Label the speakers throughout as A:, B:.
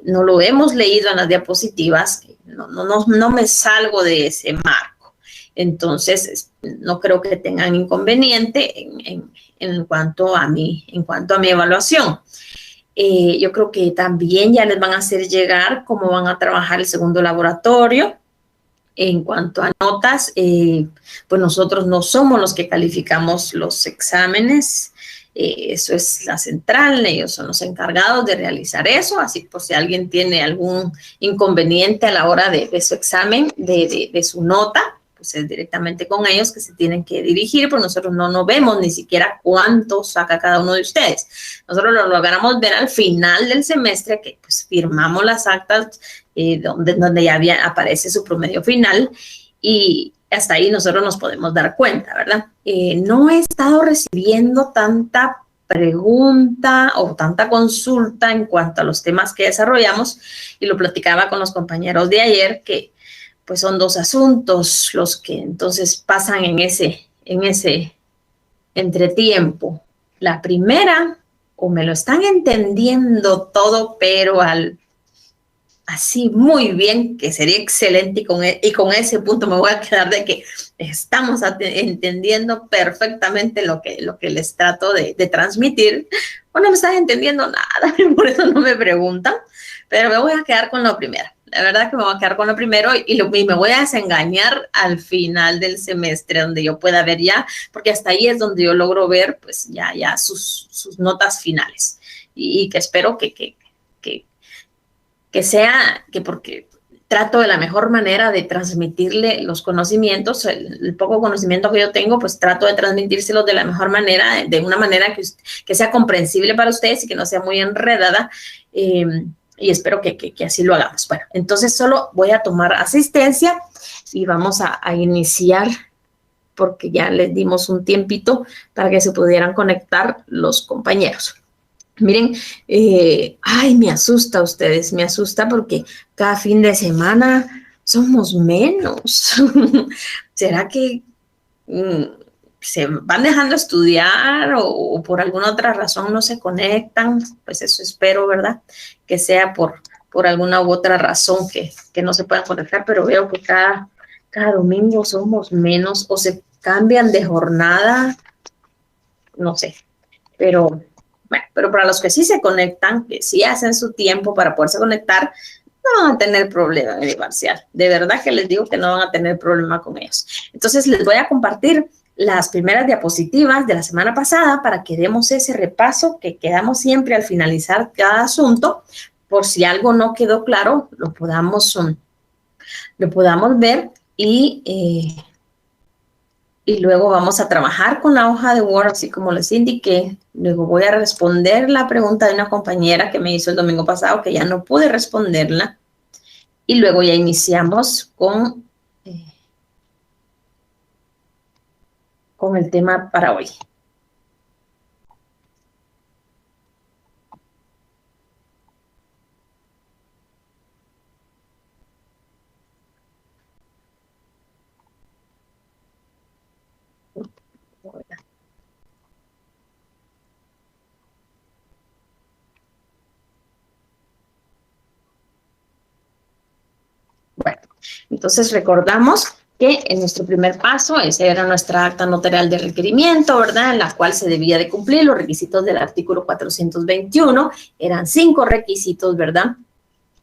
A: no lo hemos leído en las diapositivas, no me salgo de ese marco. Entonces, no creo que tengan inconveniente en cuanto a mi evaluación. Yo creo que también ya les van a hacer llegar cómo van a trabajar el segundo laboratorio. En cuanto a notas, pues nosotros no somos los que calificamos los exámenes. Eso es la central, ellos son los encargados de realizar eso, así por si alguien tiene algún inconveniente a la hora de su examen, de su nota, pues es directamente con ellos que se tienen que dirigir, porque nosotros no vemos ni siquiera cuánto saca cada uno de ustedes. Nosotros lo logramos ver al final del semestre, que pues firmamos las actas donde ya aparece su promedio final, y hasta ahí nosotros nos podemos dar cuenta, ¿verdad? No he estado recibiendo tanta pregunta o tanta consulta en cuanto a los temas que desarrollamos, y lo platicaba con los compañeros de ayer, que pues son dos asuntos los que entonces pasan en ese entretiempo. La primera, o me lo están entendiendo todo, pero así muy bien, que sería excelente, y con ese punto me voy a quedar de que estamos entendiendo perfectamente lo que les trato de transmitir, o no me están entendiendo nada, por eso no me preguntan, pero me voy a quedar con lo primero. La verdad que me voy a quedar con lo primero y me voy a desengañar al final del semestre, donde yo pueda ver ya, porque hasta ahí es donde yo logro ver pues ya sus notas finales, y que espero que sea, porque trato de la mejor manera de transmitirle los conocimientos, el poco conocimiento que yo tengo, pues trato de transmitírselos de la mejor manera, de una manera que sea comprensible para ustedes y que no sea muy enredada, y espero que así lo hagamos. Bueno, entonces solo voy a tomar asistencia y vamos a iniciar, porque ya les dimos un tiempito para que se pudieran conectar los compañeros. Miren, ay, me asusta a ustedes, me asusta porque cada fin de semana somos menos. ¿Será que se van dejando estudiar o por alguna otra razón no se conectan? Pues eso espero, ¿verdad? Que sea por alguna u otra razón que no se puedan conectar, pero veo que cada domingo somos menos, o se cambian de jornada, no sé, pero... Bueno, pero para los que sí se conectan, que sí hacen su tiempo para poderse conectar, no van a tener problema en el parcial. De verdad que les digo que no van a tener problema con ellos. Entonces, les voy a compartir las primeras diapositivas de la semana pasada para que demos ese repaso que quedamos siempre al finalizar cada asunto. Por si algo no quedó claro, lo podamos ver y luego vamos a trabajar con la hoja de Word, así como les indiqué. Luego voy a responder la pregunta de una compañera que me hizo el domingo pasado, que ya no pude responderla. Y luego ya iniciamos con el tema para hoy. Bueno, entonces recordamos que en nuestro primer paso, esa era nuestra acta notarial de requerimiento, ¿verdad? En la cual se debía de cumplir los requisitos del artículo 421. Eran 5 requisitos, ¿verdad?,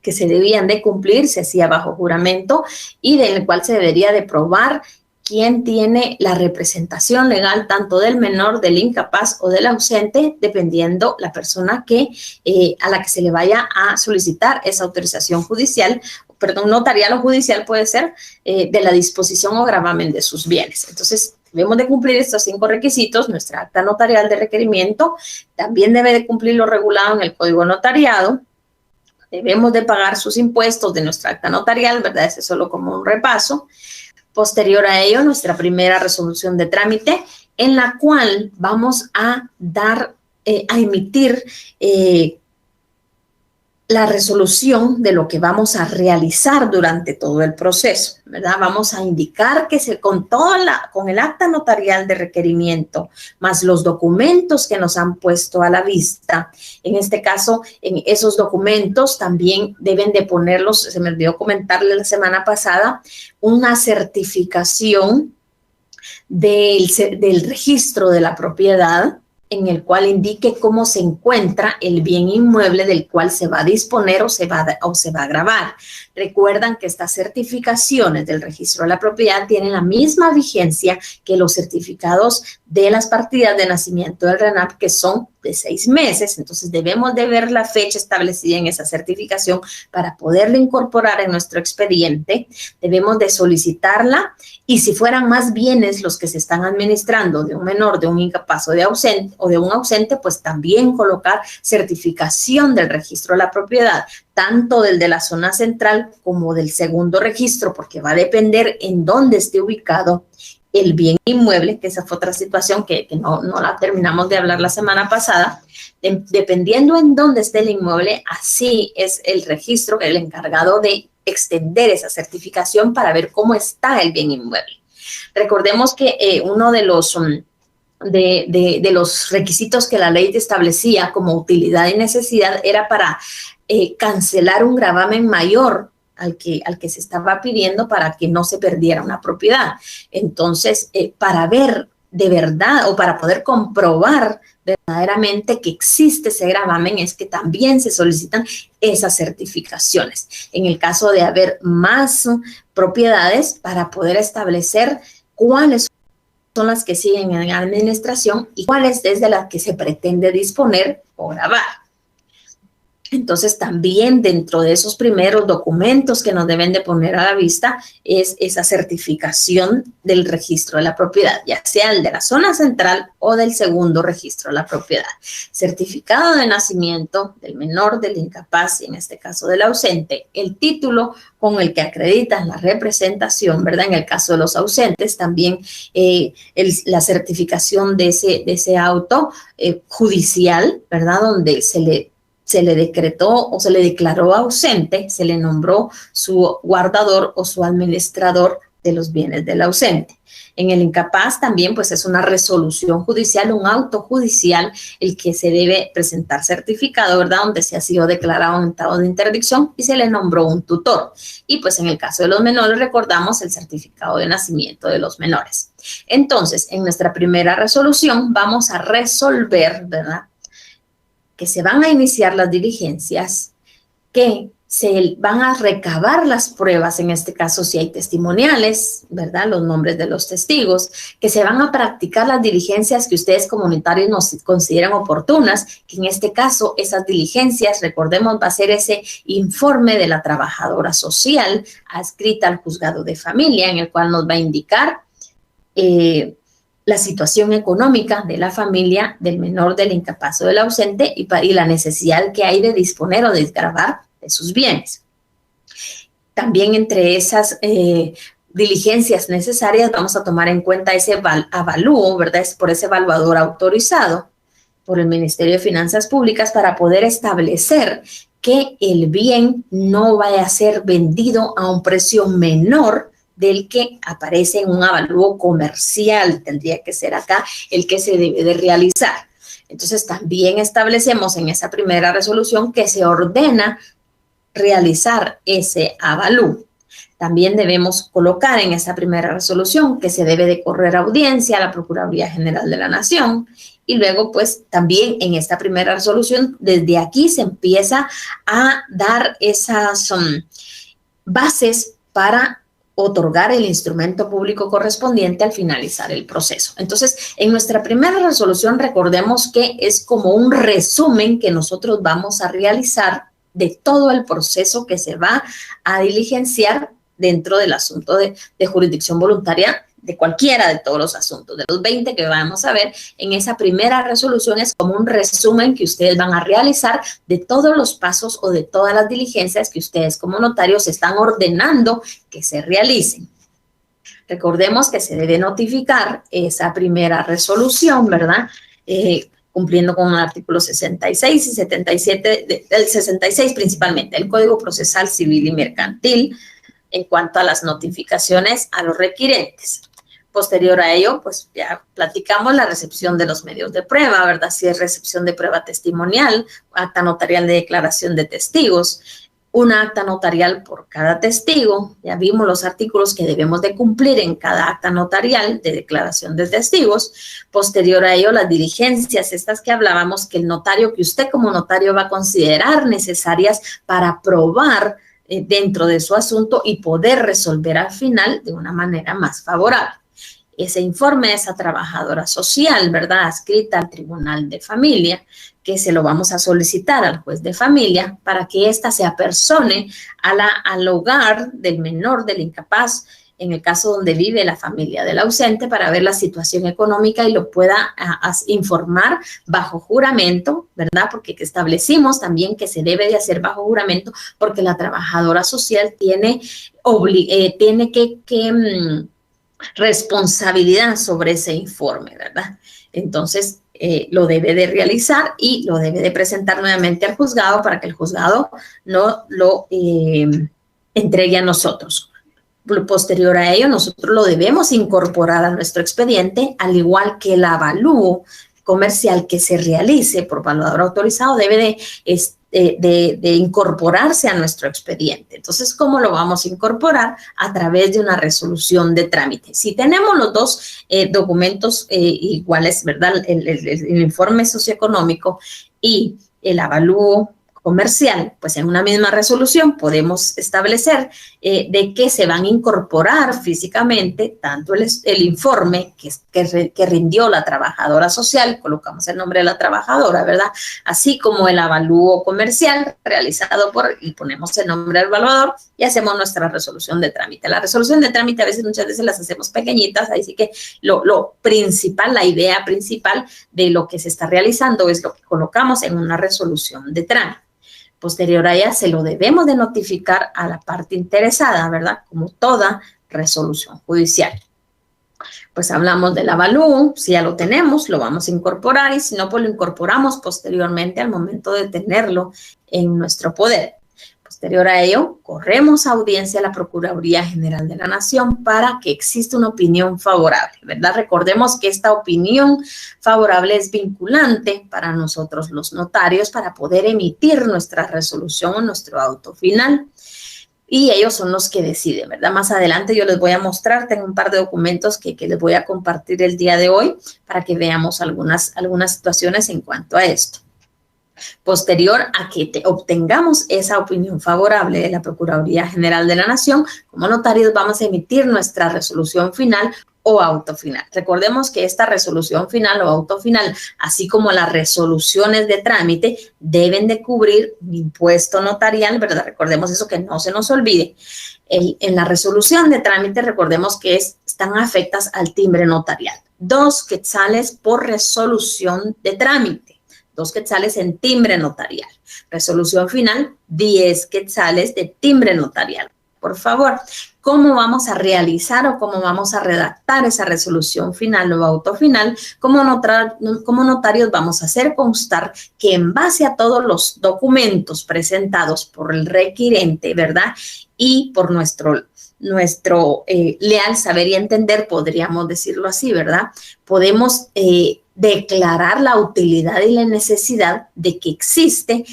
A: que se debían de cumplir, se hacía bajo juramento, y del cual se debería de probar quién tiene la representación legal, tanto del menor, del incapaz o del ausente, dependiendo la persona a la que se le vaya a solicitar esa autorización judicial, perdón, notarial o judicial puede ser, de la disposición o gravamen de sus bienes. Entonces, debemos de cumplir estos 5 requisitos. Nuestra acta notarial de requerimiento también debe de cumplir lo regulado en el Código Notariado. Debemos de pagar sus impuestos de nuestra acta notarial, ¿verdad? Ese es solo como un repaso. Posterior a ello, nuestra primera resolución de trámite, en la cual vamos a emitir la resolución de lo que vamos a realizar durante todo el proceso, ¿verdad? Vamos a indicar que con el acta notarial de requerimiento, más los documentos que nos han puesto a la vista. En este caso, en esos documentos también deben de ponerlos, se me olvidó comentarle la semana pasada, una certificación del registro de la propiedad, en el cual indique cómo se encuentra el bien inmueble del cual se va a disponer o se va a gravar. Recuerdan que estas certificaciones del registro de la propiedad tienen la misma vigencia que los certificados de las partidas de nacimiento del RENAP, que son de 6 meses. Entonces debemos de ver la fecha establecida en esa certificación para poderla incorporar en nuestro expediente. Debemos de solicitarla, y si fueran más bienes los que se están administrando de un menor, de un incapaz o de un ausente, pues también colocar certificación del registro de la propiedad, tanto del de la zona central como del segundo registro, porque va a depender en dónde esté ubicado el bien inmueble, que esa fue otra situación que no la terminamos de hablar la semana pasada. Dependiendo en dónde esté el inmueble, así es el registro, el encargado de extender esa certificación para ver cómo está el bien inmueble. Recordemos que uno de los requisitos que la ley establecía como utilidad y necesidad era para cancelar un gravamen mayor al que se estaba pidiendo para que no se perdiera una propiedad. Entonces, para ver de verdad o para poder comprobar verdaderamente que existe ese gravamen es que también se solicitan esas certificaciones. En el caso de haber más propiedades, para poder establecer cuáles son las que siguen en administración y cuáles es de las que se pretende disponer o gravar. Entonces, también dentro de esos primeros documentos que nos deben de poner a la vista es esa certificación del registro de la propiedad, ya sea el de la zona central o del segundo registro de la propiedad. Certificado de nacimiento del menor, del incapaz y en este caso del ausente, el título con el que acreditan la representación, ¿verdad? En el caso de los ausentes, también la certificación de ese auto judicial, ¿verdad? Donde se le decretó o se le declaró ausente, se le nombró su guardador o su administrador de los bienes del ausente. En el incapaz también pues es una resolución judicial, un auto judicial, el que se debe presentar certificado, ¿verdad? Donde se ha sido declarado en estado de interdicción y se le nombró un tutor. Y pues en el caso de los menores recordamos el certificado de nacimiento de los menores. Entonces, en nuestra primera resolución vamos a resolver, ¿verdad?, que se van a iniciar las diligencias, que se van a recabar las pruebas, en este caso si hay testimoniales, ¿verdad? Los nombres de los testigos, que se van a practicar las diligencias que ustedes comunitarios nos consideran oportunas, que en este caso esas diligencias, recordemos, va a ser ese informe de la trabajadora social adscrita al juzgado de familia, en el cual nos va a indicar la situación económica de la familia, del menor, del incapaz o del ausente y la necesidad que hay de disponer o desgravar de sus bienes. También entre esas diligencias necesarias vamos a tomar en cuenta ese avalúo, ¿verdad? Es por ese evaluador autorizado por el Ministerio de Finanzas Públicas para poder establecer que el bien no vaya a ser vendido a un precio menor del que aparece en un avalúo comercial, tendría que ser acá el que se debe de realizar. Entonces, también establecemos en esa primera resolución que se ordena realizar ese avalúo. También debemos colocar en esa primera resolución que se debe de correr audiencia a la Procuraduría General de la Nación y luego, pues, también en esta primera resolución, desde aquí se empieza a dar esas bases para otorgar el instrumento público correspondiente al finalizar el proceso. Entonces, en nuestra primera resolución, recordemos que es como un resumen que nosotros vamos a realizar de todo el proceso que se va a diligenciar dentro del asunto de jurisdicción voluntaria, de cualquiera de todos los asuntos, de los 20 que vamos a ver. En esa primera resolución es como un resumen que ustedes van a realizar de todos los pasos o de todas las diligencias que ustedes como notarios están ordenando que se realicen. Recordemos que se debe notificar esa primera resolución, ¿verdad?, cumpliendo con el artículo 66 y 77, el 66 principalmente, el Código Procesal Civil y Mercantil, en cuanto a las notificaciones a los requirentes. Posterior a ello, pues ya platicamos la recepción de los medios de prueba, ¿verdad? Si es recepción de prueba testimonial, acta notarial de declaración de testigos, una acta notarial por cada testigo. Ya vimos los artículos que debemos de cumplir en cada acta notarial de declaración de testigos. Posterior a ello, las diligencias, estas que hablábamos, que el notario, que usted como notario va a considerar necesarias para probar dentro de su asunto y poder resolver al final de una manera más favorable. Ese informe de esa trabajadora social, ¿verdad?, adscrita al Tribunal de Familia, que se lo vamos a solicitar al juez de familia para que ésta se apersone al hogar del menor, del incapaz, en el caso donde vive la familia del ausente, para ver la situación económica y lo pueda informar bajo juramento, ¿verdad? Porque establecimos también que se debe de hacer bajo juramento porque la trabajadora social tiene responsabilidad sobre ese informe, ¿verdad? Entonces, lo debe de realizar y lo debe de presentar nuevamente al juzgado para que el juzgado no lo entregue a nosotros. Posterior a ello, nosotros lo debemos incorporar a nuestro expediente, al igual que el avalúo comercial que se realice por valuador autorizado debe de incorporarse a nuestro expediente. Entonces, ¿cómo lo vamos a incorporar? A través de una resolución de trámite. Si tenemos los dos documentos iguales, ¿verdad? El informe socioeconómico y el avalúo comercial, pues en una misma resolución podemos establecer de que se van a incorporar físicamente tanto el informe que rindió la trabajadora social, colocamos el nombre de la trabajadora, ¿verdad? Así como el avalúo comercial realizado y ponemos el nombre del evaluador y hacemos nuestra resolución de trámite. La resolución de trámite muchas veces las hacemos pequeñitas, así que lo principal, la idea principal de lo que se está realizando es lo que colocamos en una resolución de trámite. Posterior a ella se lo debemos de notificar a la parte interesada, ¿verdad? Como toda resolución judicial. Pues hablamos del avalúo, si ya lo tenemos, lo vamos a incorporar y si no, pues lo incorporamos posteriormente al momento de tenerlo en nuestro poder. Posterior a ello, corremos a audiencia a la Procuraduría General de la Nación para que exista una opinión favorable, ¿verdad? Recordemos que esta opinión favorable es vinculante para nosotros los notarios para poder emitir nuestra resolución o nuestro auto final. Y ellos son los que deciden, ¿verdad? Más adelante yo les voy a mostrar, tengo un par de documentos que les voy a compartir el día de hoy para que veamos algunas situaciones en cuanto a esto. Posterior a que obtengamos esa opinión favorable de la Procuraduría General de la Nación, como notarios vamos a emitir nuestra resolución final o auto final. Recordemos que esta resolución final o auto final, así como las resoluciones de trámite, deben de cubrir un impuesto notarial, ¿verdad? Recordemos eso, que no se nos olvide. En la resolución de trámite, recordemos que están afectas al timbre notarial. 2 quetzales por resolución de trámite. 2 quetzales en timbre notarial. Resolución final, 10 quetzales de timbre notarial. Por favor, ¿cómo vamos a realizar o cómo vamos a redactar esa resolución final o auto final? Como notarios vamos a hacer constar que en base a todos los documentos presentados por el requirente, ¿verdad? Y por nuestro leal saber y entender, podríamos decirlo así, ¿verdad? Podemos declarar la utilidad y la necesidad de que existe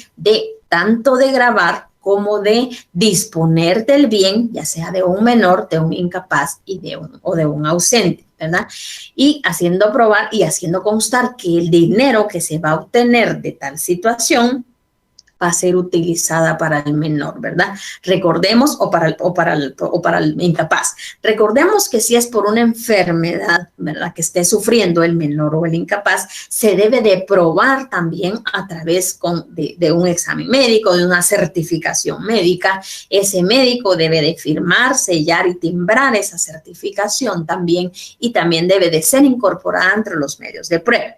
A: tanto de gravar como de disponer del bien, ya sea de un menor, de un incapaz o de un ausente, ¿verdad? Y haciendo probar y haciendo constar que el dinero que se va a obtener de tal situación va a ser utilizada para el menor, ¿verdad? Recordemos, o para el incapaz. Recordemos que si es por una enfermedad, ¿verdad?, que esté sufriendo el menor o el incapaz, se debe de probar también a través de un examen médico, de una certificación médica. Ese médico debe de firmar, sellar y timbrar esa certificación también, y también debe de ser incorporada entre los medios de prueba.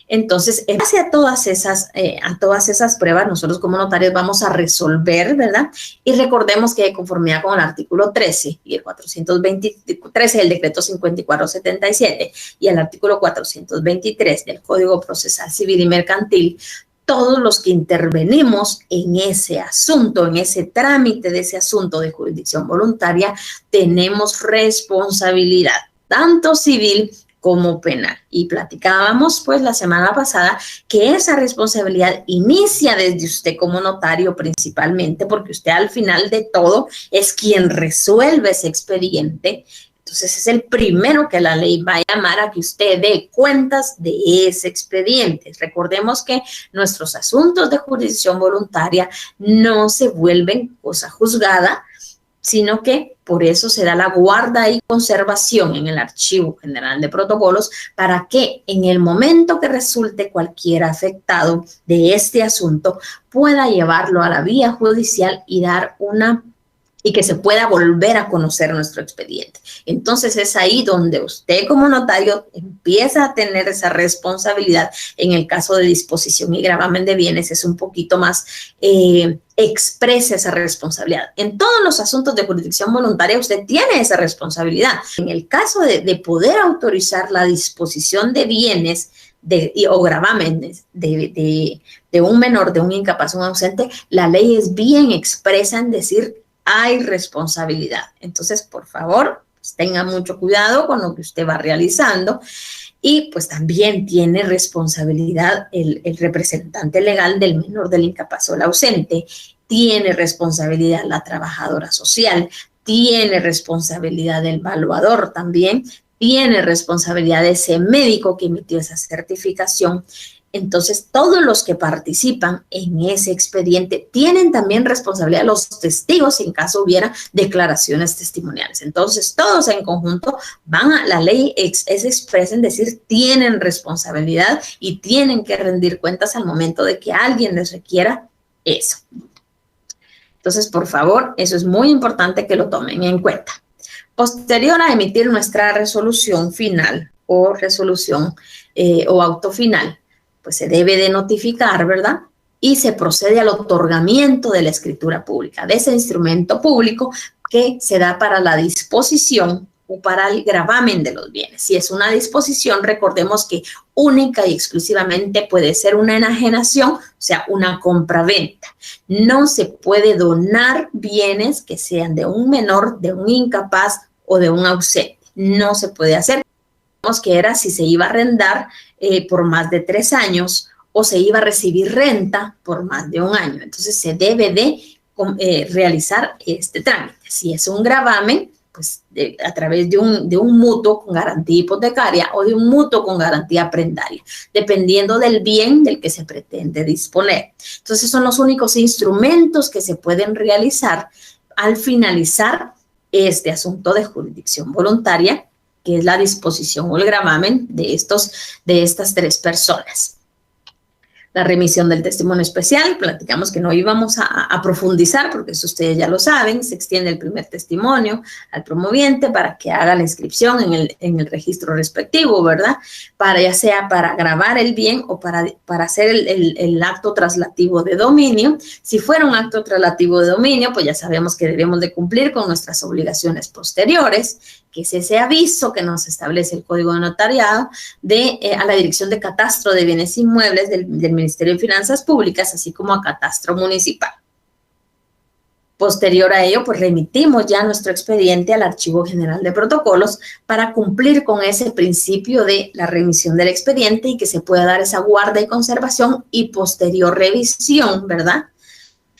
A: Entonces, en base a todas esas pruebas, nosotros como notarios vamos a resolver, ¿verdad? Y recordemos que de conformidad con el artículo 13 y el 423 del decreto 5477 y el artículo 423 del Código Procesal Civil y Mercantil, todos los que intervenimos en ese asunto, en ese trámite de ese asunto de jurisdicción voluntaria, tenemos responsabilidad, tanto civil como penal. Y platicábamos pues la semana pasada que esa responsabilidad inicia desde usted como notario principalmente, porque usted al final de todo es quien resuelve ese expediente. Entonces es el primero que la ley va a llamar a que usted dé cuentas de ese expediente. Recordemos que nuestros asuntos de jurisdicción voluntaria no se vuelven cosa juzgada, sino que por eso se da la guarda y conservación en el Archivo General de Protocolos para que en el momento que resulte cualquier afectado de este asunto pueda llevarlo a la vía judicial y que se pueda volver a conocer nuestro expediente. Entonces es ahí donde usted como notario empieza a tener esa responsabilidad. En el caso de disposición y gravamen de bienes es un poquito más expresa esa responsabilidad. En todos los asuntos de jurisdicción voluntaria usted tiene esa responsabilidad. En el caso de poder autorizar la disposición de bienes o gravámenes de un menor, de un incapaz, un ausente, la ley es bien expresa en decir hay responsabilidad. Entonces, por favor, pues, tenga mucho cuidado con lo que usted va realizando y pues también tiene responsabilidad el representante legal del menor, del incapaz o el ausente, tiene responsabilidad la trabajadora social, tiene responsabilidad el evaluador también, tiene responsabilidad ese médico que emitió esa certificación. Entonces, todos los que participan en ese expediente tienen también responsabilidad los testigos en caso hubiera declaraciones testimoniales. Entonces, todos en conjunto la ley es expresa en decir, tienen responsabilidad y tienen que rendir cuentas al momento de que alguien les requiera eso. Entonces, por favor, eso es muy importante que lo tomen en cuenta. Posterior a emitir nuestra resolución final o resolución o auto final, pues se debe de notificar, ¿verdad? Y se procede al otorgamiento de la escritura pública, de ese instrumento público que se da para la disposición o para el gravamen de los bienes. Si es una disposición, recordemos que única y exclusivamente puede ser una enajenación, o sea, una compraventa. No se puede donar bienes que sean de un menor, de un incapaz o de un ausente. No se puede hacer. Que era si se iba a arrendar por más de 3 años o se iba a recibir renta por más de 1 año. Entonces se debe de realizar este trámite. Si es un gravamen, pues a través de un mutuo con garantía hipotecaria o de un mutuo con garantía prendaria, dependiendo del bien del que se pretende disponer. Entonces son los únicos instrumentos que se pueden realizar al finalizar este asunto de jurisdicción voluntaria, que es la disposición o el gravamen de estas 3 personas. La remisión del testimonio especial, platicamos que no íbamos a profundizar porque eso ustedes ya lo saben, se extiende el primer testimonio al promoviente para que haga la inscripción en el registro respectivo, ¿verdad? Ya sea para gravar el bien o para hacer el acto traslativo de dominio. Si fuera un acto traslativo de dominio, pues ya sabemos que debemos de cumplir con nuestras obligaciones posteriores, que es ese aviso que nos establece el Código de Notariado a la Dirección de Catastro de Bienes Inmuebles del Ministerio de Finanzas Públicas, así como a Catastro Municipal. Posterior a ello, pues remitimos ya nuestro expediente al Archivo General de Protocolos para cumplir con ese principio de la remisión del expediente y que se pueda dar esa guarda y conservación y posterior revisión, ¿verdad?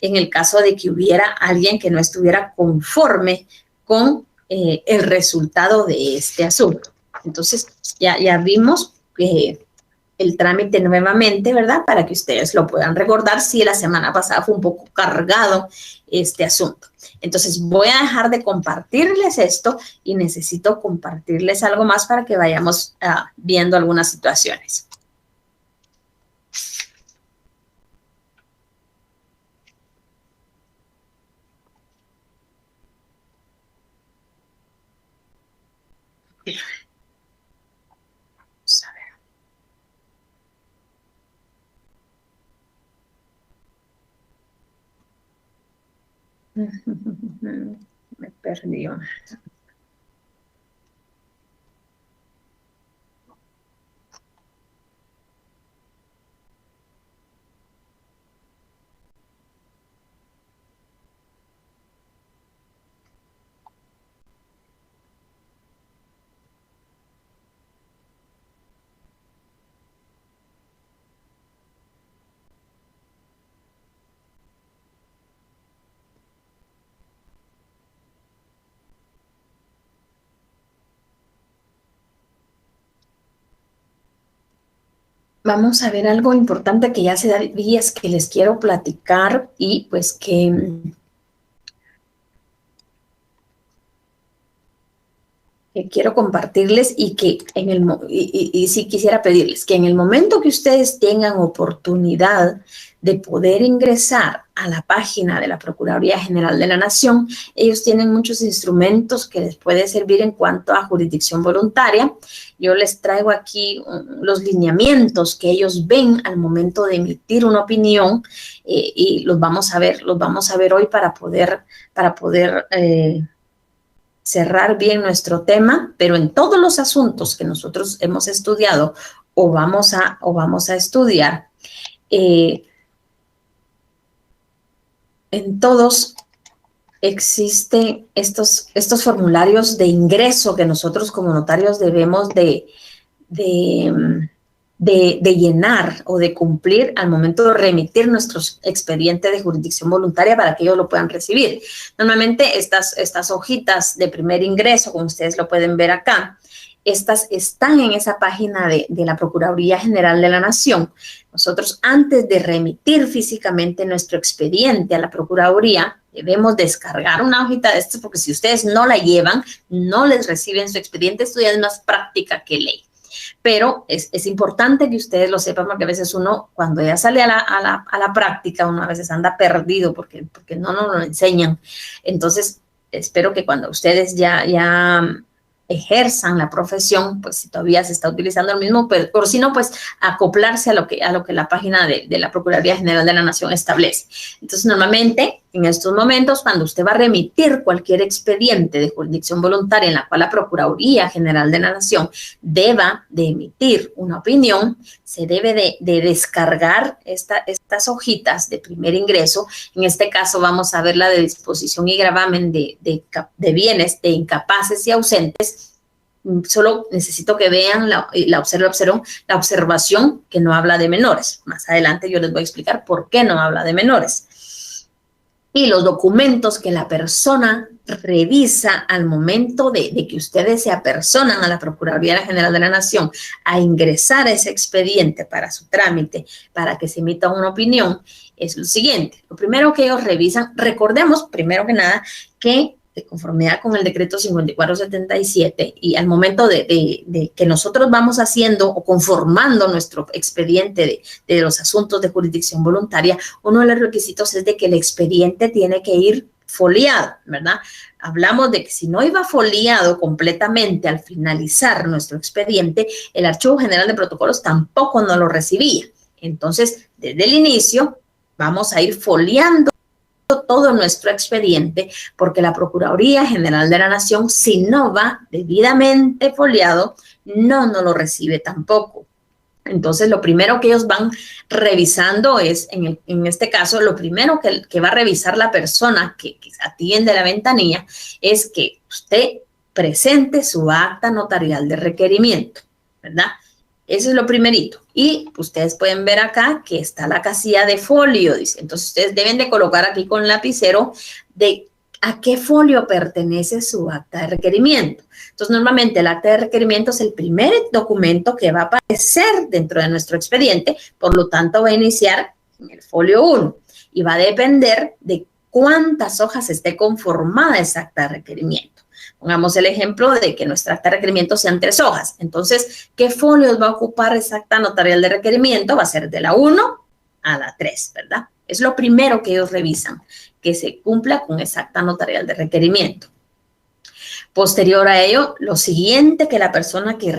A: En el caso de que hubiera alguien que no estuviera conforme con el resultado de este asunto. Entonces, ya vimos el trámite nuevamente, ¿verdad? Para que ustedes lo puedan recordar si la semana pasada fue un poco cargado este asunto. Entonces, voy a dejar de compartirles esto y necesito compartirles algo más para que vayamos viendo algunas situaciones. Vamos a ver. Me perdió. Vamos a ver algo importante que ya hace días que les quiero platicar y pues que quiero compartirles y que sí quisiera pedirles que en el momento que ustedes tengan oportunidad de poder ingresar a la página de la Procuraduría General de la Nación, ellos tienen muchos instrumentos que les puede servir en cuanto a jurisdicción voluntaria. Yo les traigo aquí los lineamientos que ellos ven al momento de emitir una opinión y los vamos a ver hoy para poder cerrar bien nuestro tema, pero en todos los asuntos que nosotros hemos estudiado o vamos a estudiar, en todos existen estos formularios de ingreso que nosotros como notarios debemos de llenar o de cumplir al momento de remitir nuestro expediente de jurisdicción voluntaria para que ellos lo puedan recibir. Normalmente estas hojitas de primer ingreso, como ustedes lo pueden ver acá, estas están en esa página de la Procuraduría General de la Nación. Nosotros, antes de remitir físicamente nuestro expediente a la Procuraduría, debemos descargar una hojita de estas porque si ustedes no la llevan, no les reciben su expediente. Esto ya es más práctica que ley. Pero es importante que ustedes lo sepan porque a veces uno, cuando ya sale a la práctica, uno a veces anda perdido porque no nos lo enseñan. Entonces, espero que cuando ustedes ya ejerzan la profesión, pues si todavía se está utilizando el mismo, pero si no, pues acoplarse a lo que la página de la Procuraduría General de la Nación establece. Entonces, normalmente, en estos momentos, cuando usted va a remitir cualquier expediente de jurisdicción voluntaria en la cual la Procuraduría General de la Nación deba de emitir una opinión, se debe de descargar estas hojitas de primer ingreso. En este caso, vamos a ver la de disposición y gravamen de bienes de incapaces y ausentes. Solo necesito que vean la observación que no habla de menores. Más adelante yo les voy a explicar por qué no habla de menores. Y los documentos que la persona revisa al momento de que ustedes se apersonan a la Procuraduría General de la Nación a ingresar ese expediente para su trámite, para que se emita una opinión, es lo siguiente. Lo primero que ellos revisan, recordemos primero que nada que de conformidad con el decreto 5477 y al momento de que nosotros vamos haciendo o conformando nuestro expediente de los asuntos de jurisdicción voluntaria, uno de los requisitos es de que el expediente tiene que ir foliado, ¿verdad? Hablamos de que si no iba foliado completamente al finalizar nuestro expediente, el Archivo General de Protocolos tampoco nos lo recibía. Entonces, desde el inicio, vamos a ir foliando todo nuestro expediente, porque la Procuraduría General de la Nación, si no va debidamente foliado, no nos lo recibe tampoco. Entonces, lo primero que ellos van revisando es, en este caso, lo primero que va a revisar la persona que atiende la ventanilla es que usted presente su acta notarial de requerimiento, ¿verdad? Eso es lo primerito. Y ustedes pueden ver acá que está la casilla de folio, dice. Entonces, ustedes deben de colocar aquí con lapicero de a qué folio pertenece su acta de requerimiento. Entonces, normalmente el acta de requerimiento es el primer documento que va a aparecer dentro de nuestro expediente, por lo tanto, va a iniciar en el folio 1 y va a depender de cuántas hojas esté conformada esa acta de requerimiento. Pongamos el ejemplo de que nuestra acta de requerimiento sean 3 hojas. Entonces, ¿qué folios va a ocupar esa acta notarial de requerimiento? Va a ser de la 1 a la 3, ¿verdad? Es lo primero que ellos revisan, que se cumpla con esa acta notarial de requerimiento. Posterior a ello, lo siguiente que la persona que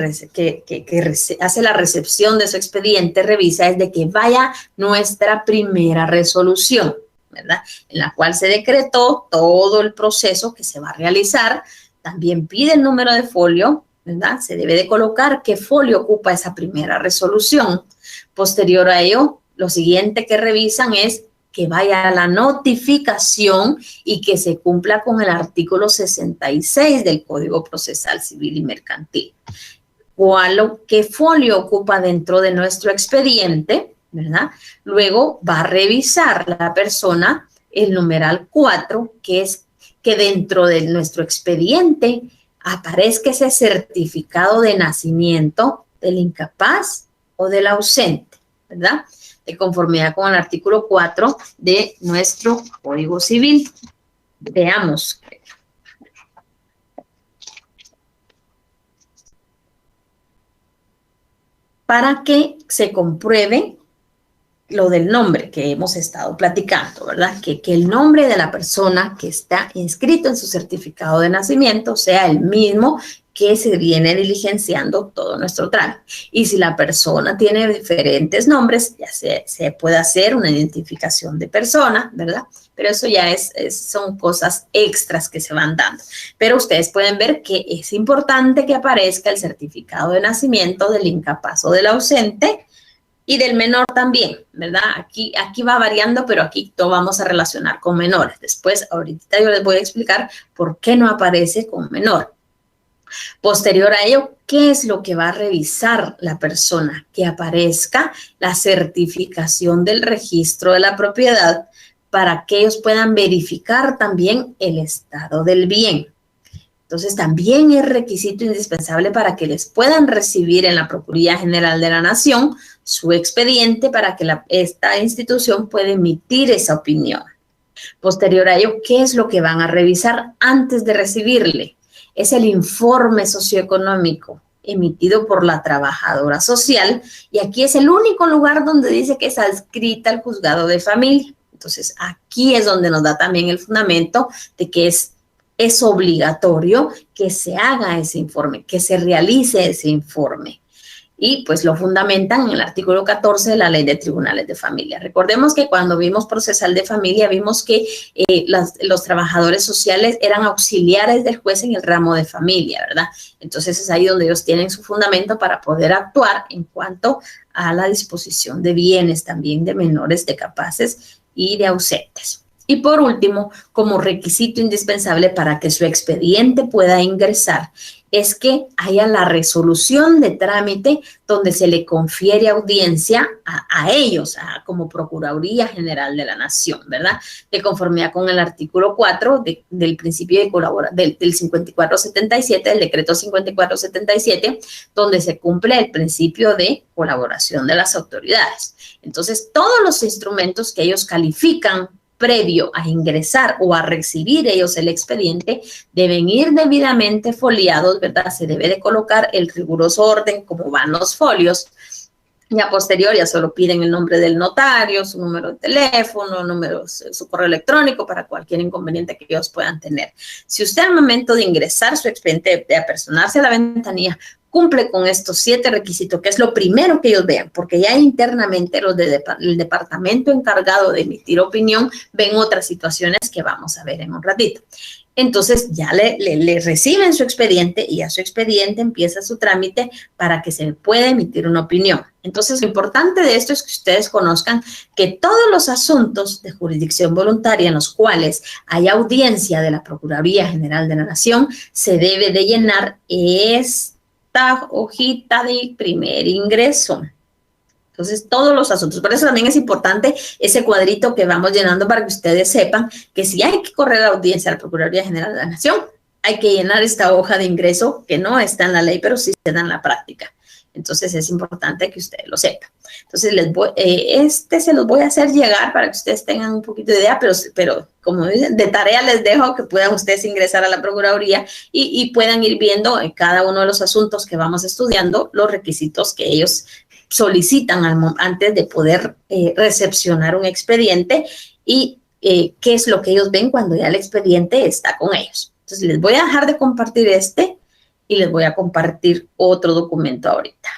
A: hace la recepción de su expediente revisa es de que vaya nuestra primera resolución. ¿verdad? En la cual se decretó todo el proceso que se va a realizar. También pide el número de folio, ¿verdad? Se debe de colocar qué folio ocupa esa primera resolución. Posterior a ello, lo siguiente que revisan es que vaya a la notificación y que se cumpla con el artículo 66 del Código Procesal Civil y Mercantil. ¿Qué folio ocupa dentro de nuestro expediente? ¿Verdad? Luego va a revisar la persona el numeral 4, que es que dentro de nuestro expediente aparezca ese certificado de nacimiento del incapaz o del ausente, ¿verdad? De conformidad con el artículo 4 de nuestro Código Civil. Veamos. Para que se compruebe lo del nombre que hemos estado platicando, ¿verdad? Que el nombre de la persona que está inscrito en su certificado de nacimiento sea el mismo que se viene diligenciando todo nuestro trámite. Y si la persona tiene diferentes nombres, ya se puede hacer una identificación de persona, ¿verdad? Pero eso ya son cosas extras que se van dando. Pero ustedes pueden ver que es importante que aparezca el certificado de nacimiento del incapaz o del ausente y del menor también, ¿verdad? Aquí va variando, pero aquí todo vamos a relacionar con menores. Después, ahorita yo les voy a explicar por qué no aparece con menor. Posterior a ello, ¿qué es lo que va a revisar la persona? Que aparezca la certificación del registro de la propiedad para que ellos puedan verificar también el estado del bien. Entonces, también es requisito indispensable para que les puedan recibir en la Procuraduría General de la Nación su expediente para que esta institución pueda emitir esa opinión. Posterior a ello, ¿qué es lo que van a revisar antes de recibirle? Es el informe socioeconómico emitido por la trabajadora social y aquí es el único lugar donde dice que es adscrita al juzgado de familia. Entonces, aquí es donde nos da también el fundamento de que es obligatorio que se haga ese informe, que se realice ese informe. Y pues lo fundamentan en el artículo 14 de la Ley de Tribunales de Familia. Recordemos que cuando vimos procesal de familia, vimos que los trabajadores sociales eran auxiliares del juez en el ramo de familia, ¿verdad? Entonces es ahí donde ellos tienen su fundamento para poder actuar en cuanto a la disposición de bienes también de menores, de capaces y de ausentes. Y por último, como requisito indispensable para que su expediente pueda ingresar, es que haya la resolución de trámite donde se le confiere audiencia a ellos, como Procuraduría General de la Nación, ¿verdad? De conformidad con el artículo 4 del principio de colaboración, del 5477, del decreto 5477, donde se cumple el principio de colaboración de las autoridades. Entonces, todos los instrumentos que ellos califican previo a ingresar o a recibir ellos el expediente, deben ir debidamente foliados, ¿verdad? Se debe de colocar el riguroso orden como van los folios. Y a posterior ya solo piden el nombre del notario, su número de teléfono, su correo electrónico para cualquier inconveniente que ellos puedan tener. Si usted al momento de ingresar su expediente, de apersonarse a la ventanilla, cumple con estos 7 requisitos, que es lo primero que ellos vean, porque ya internamente los del departamento encargado de emitir opinión ven otras situaciones que vamos a ver en un ratito. Entonces ya le reciben su expediente y a su expediente empieza su trámite para que se pueda emitir una opinión. Entonces lo importante de esto es que ustedes conozcan que todos los asuntos de jurisdicción voluntaria en los cuales hay audiencia de la Procuraduría General de la Nación se debe de llenar esta hojita de primer ingreso. Entonces, todos los asuntos. Por eso también es importante ese cuadrito que vamos llenando para que ustedes sepan que si hay que correr a la audiencia de la Procuraduría General de la Nación, hay que llenar esta hoja de ingreso que no está en la ley, pero sí se da en la práctica. Entonces, es importante que ustedes lo sepan. Entonces, se los voy a hacer llegar para que ustedes tengan un poquito de idea, pero como dicen, de tarea les dejo que puedan ustedes ingresar a la Procuraduría y puedan ir viendo en cada uno de los asuntos que vamos estudiando los requisitos que ellos solicitan antes de poder recepcionar un expediente y qué es lo que ellos ven cuando ya el expediente está con ellos. Entonces, les voy a dejar de compartir y les voy a compartir otro documento ahorita.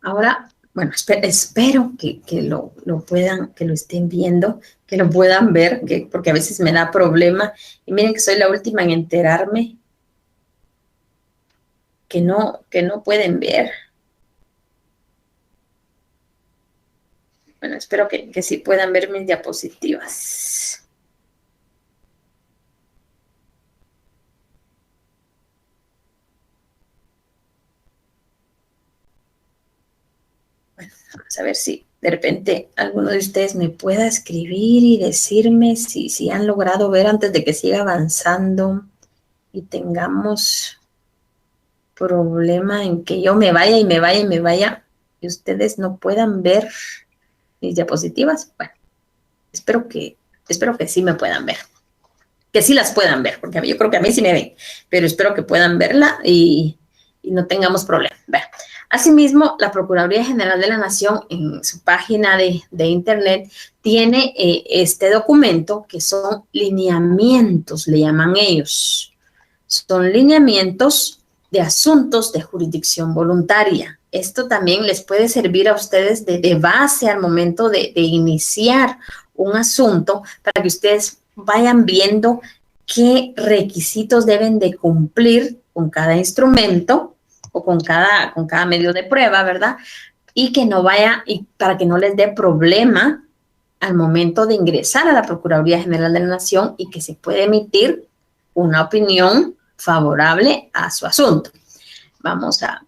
A: Ahora, bueno, espero que lo puedan, que lo estén viendo, que lo puedan ver, porque a veces me da problema. Y miren que soy la última en enterarme que no pueden ver. Bueno, espero que sí puedan ver mis diapositivas. Bueno, vamos a ver si de repente alguno de ustedes me pueda escribir y decirme si han logrado ver antes de que siga avanzando y tengamos problema en que yo me vaya y me vaya y me vaya y ustedes no puedan ver mis diapositivas. Bueno, espero que sí me puedan ver, que sí las puedan ver, porque yo creo que a mí sí me ven, pero espero que puedan verla y no tengamos problema. Bueno, asimismo, la Procuraduría General de la Nación en su página de internet tiene este documento que son lineamientos, le llaman ellos. Son lineamientos de asuntos de jurisdicción voluntaria. Esto también les puede servir a ustedes de base al momento de iniciar un asunto para que ustedes vayan viendo qué requisitos deben de cumplir con cada instrumento o con cada medio de prueba, ¿verdad? Y que no vaya, y para que no les dé problema al momento de ingresar a la Procuraduría General de la Nación y que se pueda emitir una opinión favorable a su asunto. Vamos a,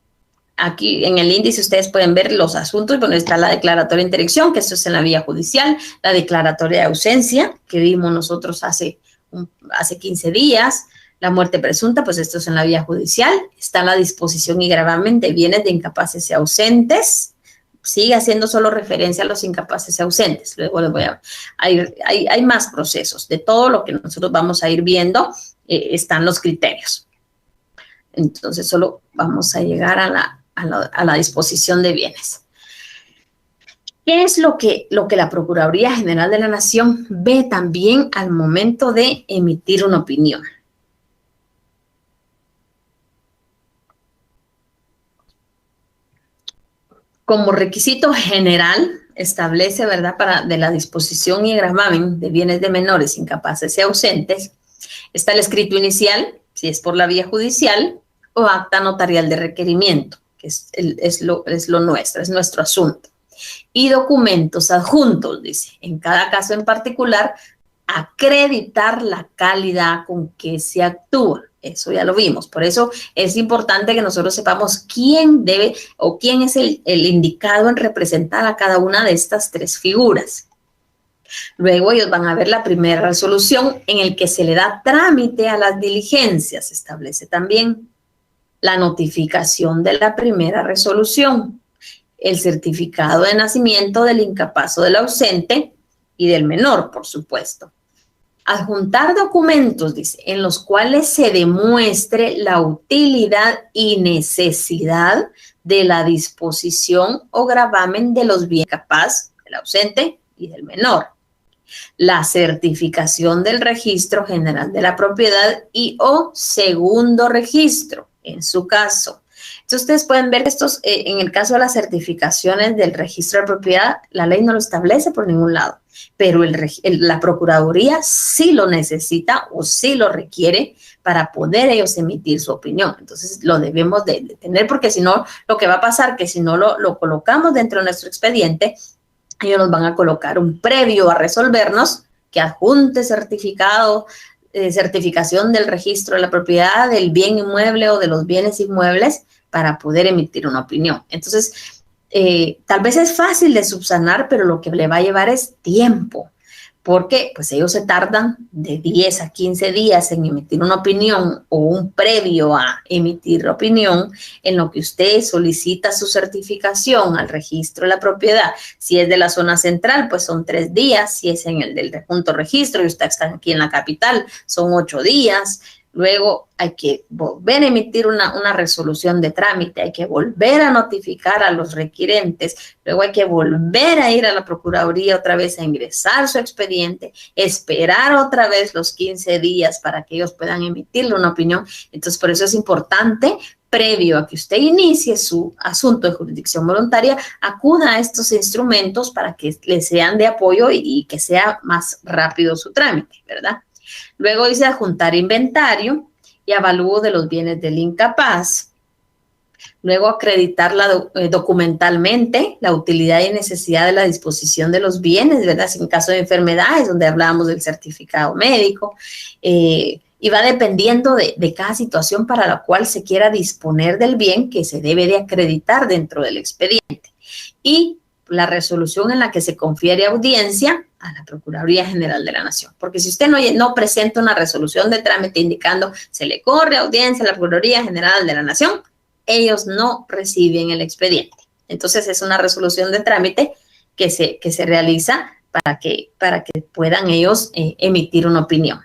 A: aquí en el índice ustedes pueden ver los asuntos, bueno, está la declaratoria de interdicción, que esto es en la vía judicial, la declaratoria de ausencia, que vimos nosotros hace 15 días, la muerte presunta, pues esto es en la vía judicial, está la disposición y gravamen de bienes de incapaces y ausentes, sigue haciendo solo referencia a los incapaces y ausentes. Luego les voy a... Hay más procesos. De todo lo que nosotros vamos a ir viendo, están los criterios. Entonces, solo vamos a llegar a la disposición de bienes. ¿Qué es lo que la Procuraduría General de la Nación ve también al momento de emitir una opinión? Como requisito general, establece, ¿verdad?, de la disposición y gravamen de bienes de menores incapaces y ausentes, está el escrito inicial, si es por la vía judicial, o acta notarial de requerimiento, que es lo nuestro, es nuestro asunto. Y documentos adjuntos, dice, en cada caso en particular, acreditar la calidad con que se actúa. Eso ya lo vimos. Por eso es importante que nosotros sepamos quién debe o quién es el indicado en representar a cada una de estas tres figuras. Luego ellos van a ver la primera resolución en el que se le da trámite a las diligencias. Se establece también la notificación de la primera resolución, el certificado de nacimiento del incapaz o del ausente y del menor, por supuesto. Adjuntar documentos, dice, en los cuales se demuestre la utilidad y necesidad de la disposición o gravamen de los bienes capaz, del ausente y del menor. La certificación del registro general de la propiedad y o segundo registro, en su caso. Entonces, ustedes pueden ver que estos, en el caso de las certificaciones del registro de propiedad, la ley no lo establece por ningún lado, pero la Procuraduría sí lo necesita o sí lo requiere para poder ellos emitir su opinión. Entonces, lo debemos de tener porque si no, lo que va a pasar es que si no lo colocamos dentro de nuestro expediente, ellos nos van a colocar un previo a resolvernos que adjunte certificado, certificación del registro de la propiedad, del bien inmueble o de los bienes inmuebles para poder emitir una opinión. Entonces, tal vez es fácil de subsanar, pero lo que le va a llevar es tiempo, porque pues ellos se tardan de 10 a 15 días en emitir una opinión o un previo a emitir opinión, en lo que usted solicita su certificación al registro de la propiedad. Si es de la zona central, pues son 3 días. Si es en el del punto registro y usted está aquí en la capital, son 8 días. Luego hay que volver a emitir una resolución de trámite, hay que volver a notificar a los requirentes, luego hay que volver a ir a la Procuraduría otra vez a ingresar su expediente, esperar otra vez los 15 días para que ellos puedan emitirle una opinión. Entonces, por eso es importante previo a que usted inicie su asunto de jurisdicción voluntaria, acuda a estos instrumentos para que le sean de apoyo y que sea más rápido su trámite, ¿verdad? Luego dice adjuntar inventario y avalúo de los bienes del incapaz. Luego acreditar documentalmente la utilidad y necesidad de la disposición de los bienes, ¿verdad? En caso de enfermedades, donde hablábamos del certificado médico, y va dependiendo de cada situación para la cual se quiera disponer del bien que se debe de acreditar dentro del expediente. Y la resolución en la que se confiere audiencia a la Procuraduría General de la Nación. Porque si usted no presenta una resolución de trámite indicando se le corre audiencia a la Procuraduría General de la Nación, ellos no reciben el expediente. Entonces es una resolución de trámite que se realiza para que puedan ellos emitir una opinión.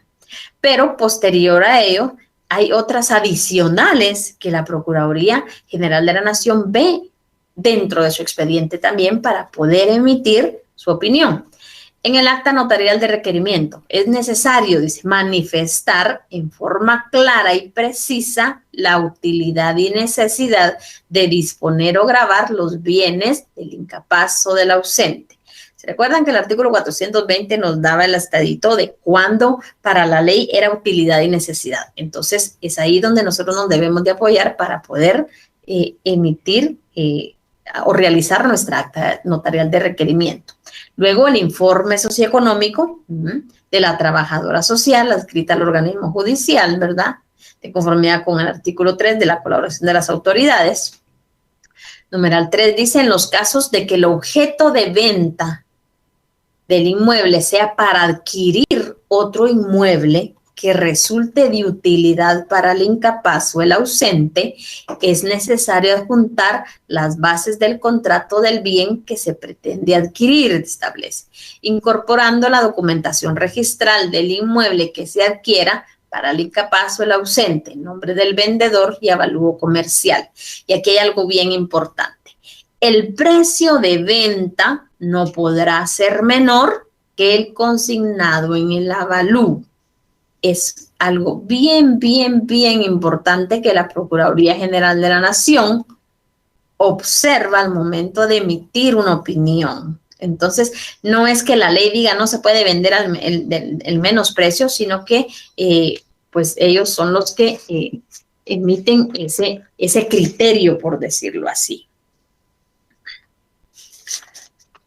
A: Pero posterior a ello, hay otras adicionales que la Procuraduría General de la Nación ve dentro de su expediente también para poder emitir su opinión. En el acta notarial de requerimiento es necesario, dice, manifestar en forma clara y precisa la utilidad y necesidad de disponer o gravar los bienes del incapaz o del ausente. ¿Se recuerdan que el artículo 420 nos daba el estadito de cuándo para la ley era utilidad y necesidad? Entonces, es ahí donde nosotros nos debemos de apoyar para poder emitir o realizar nuestra acta notarial de requerimiento. Luego, el informe socioeconómico de la trabajadora social adscrita al organismo judicial, ¿verdad? De conformidad con el artículo 3 de la colaboración de las autoridades. Numeral 3 dice, en los casos de que el objeto de venta del inmueble sea para adquirir otro inmueble que resulte de utilidad para el incapaz o el ausente, es necesario adjuntar las bases del contrato del bien que se pretende adquirir, establece, incorporando la documentación registral del inmueble que se adquiera para el incapaz o el ausente, nombre del vendedor y avalúo comercial. Y aquí hay algo bien importante. El precio de venta no podrá ser menor que el consignado en el avalúo. Es algo bien importante que la Procuraduría General de la Nación observa al momento de emitir una opinión. Entonces, no es que la ley diga no se puede vender el menos precio, sino que pues ellos son los que emiten ese criterio, por decirlo así.